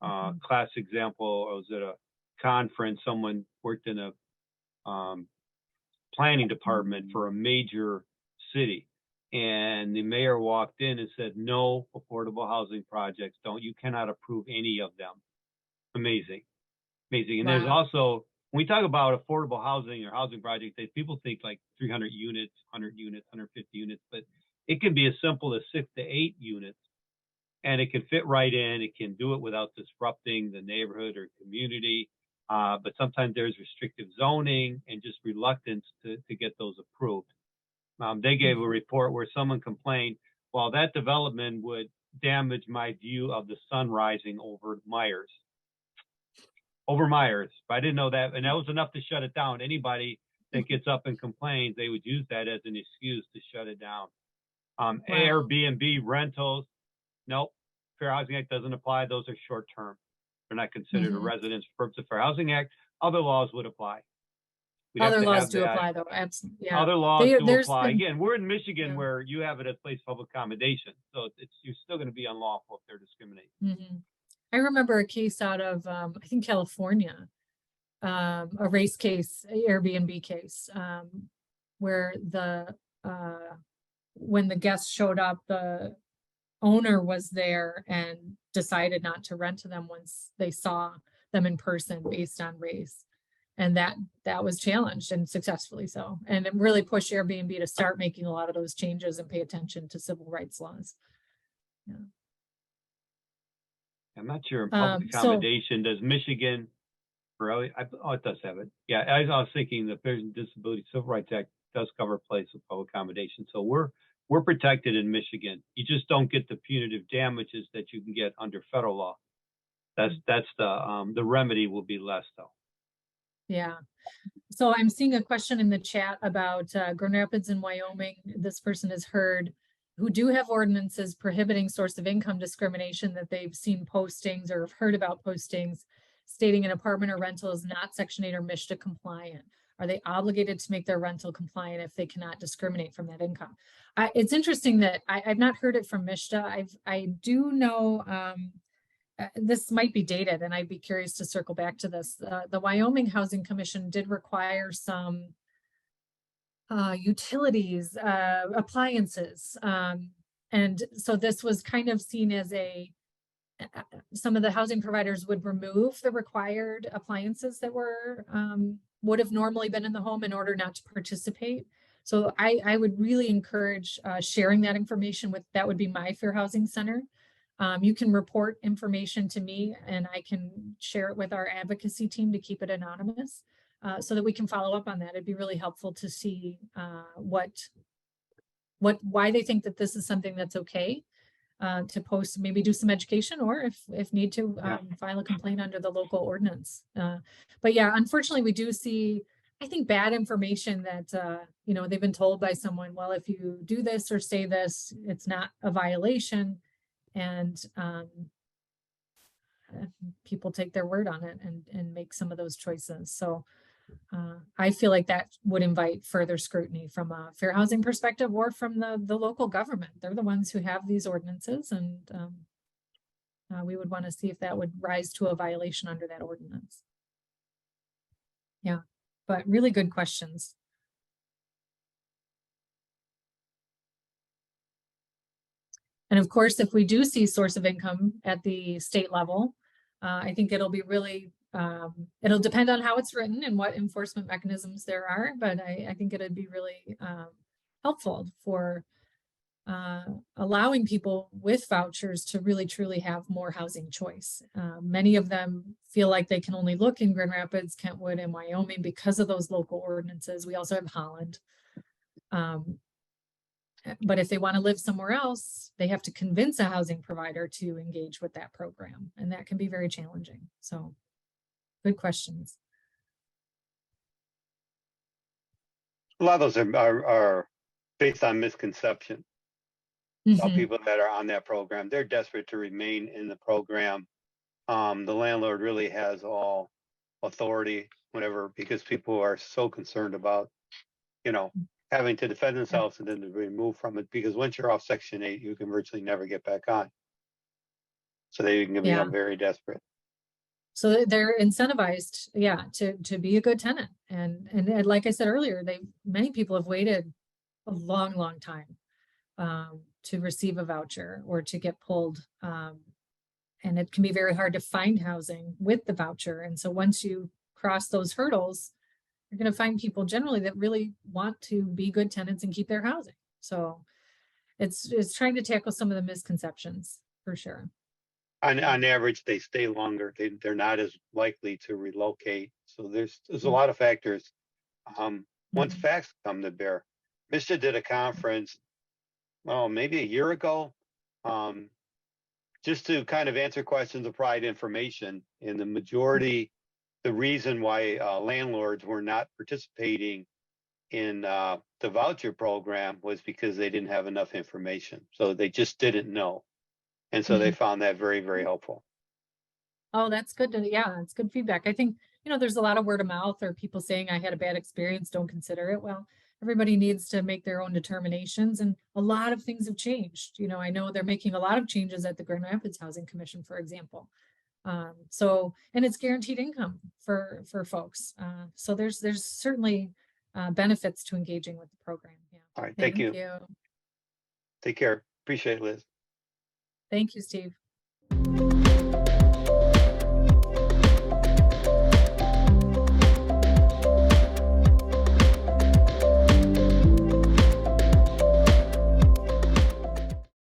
Class example, I was at a conference, someone worked in a planning department for a major city. And the mayor walked in and said, no affordable housing projects, you cannot approve any of them. Amazing. And there's also, when we talk about affordable housing or housing projects, people think like 300 units, 100 units, 150 units, but it can be as simple as 6 to 8 units. And it can fit right in. It can do it without disrupting the neighborhood or community. But sometimes there's restrictive zoning and just reluctance to get those approved. They gave a report where someone complained, well, that development would damage my view of the sun rising over Myers. But I didn't know that. And that was enough to shut it down. Anybody that gets up and complains, they would use that as an excuse to shut it down. Airbnb rentals, nope. Fair Housing Act doesn't apply. Those are short term. They're not considered a residence for purpose of Fair Housing Act. Other laws would apply.
Other laws do apply though. Absolutely. Yeah.
Other laws do apply. Again, we're in Michigan where you have it as place of public accommodation. So you're still going to be unlawful if they're discriminating.
I remember a case out of, I think California, a race case, Airbnb case, where when the guests showed up, the owner was there and decided not to rent to them once they saw them in person based on race. And that was challenged, and successfully so. And it really pushed Airbnb to start making a lot of those changes and pay attention to civil rights laws. Yeah.
I'm not sure in public accommodation, does Michigan really? It does have it. Yeah, I was thinking the Persons with Disabilities Civil Rights Act does cover place of public accommodation. So we're protected in Michigan. You just don't get the punitive damages that you can get under federal law. That's the remedy will be less though.
Yeah. So I'm seeing a question in the chat about Grand Rapids in Wyoming. This person has heard who do have ordinances prohibiting source of income discrimination, that they've seen postings or have heard about postings stating an apartment or rental is not Section 8 or MISTA compliant. Are they obligated to make their rental compliant if they cannot discriminate from that income? It's interesting that I've not heard it from MISTA. I do know this might be dated, and I'd be curious to circle back to this. The Wyoming Housing Commission did require some utilities, appliances. And so this was kind of seen as some of the housing providers would remove the required appliances that would have normally been in the home in order not to participate. So I would really encourage sharing that information that would be my Fair Housing Center. You can report information to me and I can share it with our advocacy team to keep it anonymous, so that we can follow up on that. It'd be really helpful to see why they think that this is something that's okay to post, maybe do some education, or if need to, file a complaint under the local ordinance. But yeah, unfortunately, we do see, I think, bad information that, you know, they've been told by someone, well, if you do this or say this, it's not a violation. And people take their word on it and make some of those choices. So I feel like that would invite further scrutiny from a fair housing perspective or from the local government. They're the ones who have these ordinances, and we would want to see if that would rise to a violation under that ordinance. Yeah, but really good questions. And of course, if we do see source of income at the state level, I think it'll be really, it'll depend on how it's written and what enforcement mechanisms there are, but I think it'd be really helpful for allowing people with vouchers to really truly have more housing choice. Many of them feel like they can only look in Grand Rapids, Kentwood, and Wyoming because of those local ordinances. We also have Holland. But if they want to live somewhere else, they have to convince a housing provider to engage with that program. And that can be very challenging. So good questions.
A lot of those are based on misconception. Some people that are on that program, they're desperate to remain in the program. The landlord really has all authority, whatever, because people are so concerned about, you know, having to defend themselves and then to be removed from it, because once you're off Section 8, you can virtually never get back on. So they can become very desperate.
So they're incentivized, to be a good tenant. And like I said earlier, many people have waited a long time to receive a voucher or to get pulled. And it can be very hard to find housing with the voucher. And so once you cross those hurdles, you're going to find people generally that really want to be good tenants and keep their housing. So it's trying to tackle some of the misconceptions for sure.
On average, they stay longer. They're not as likely to relocate. So there's a lot of factors. Once facts come to bear, Mr. did a conference, maybe a year ago, just to kind of answer questions of provide information. And the majority, the reason why landlords were not participating in the voucher program was because they didn't have enough information. So they just didn't know. And so they found that very, very helpful.
Oh, that's good. It's good feedback. I think, there's a lot of word of mouth or people saying I had a bad experience, don't consider it. Well, everybody needs to make their own determinations, and a lot of things have changed. I know they're making a lot of changes at the Grand Rapids Housing Commission, for example. And it's guaranteed income for folks. So there's certainly benefits to engaging with the program. Yeah.
All right. Thank you. Take care. Appreciate it, Liz.
Thank you, Steve.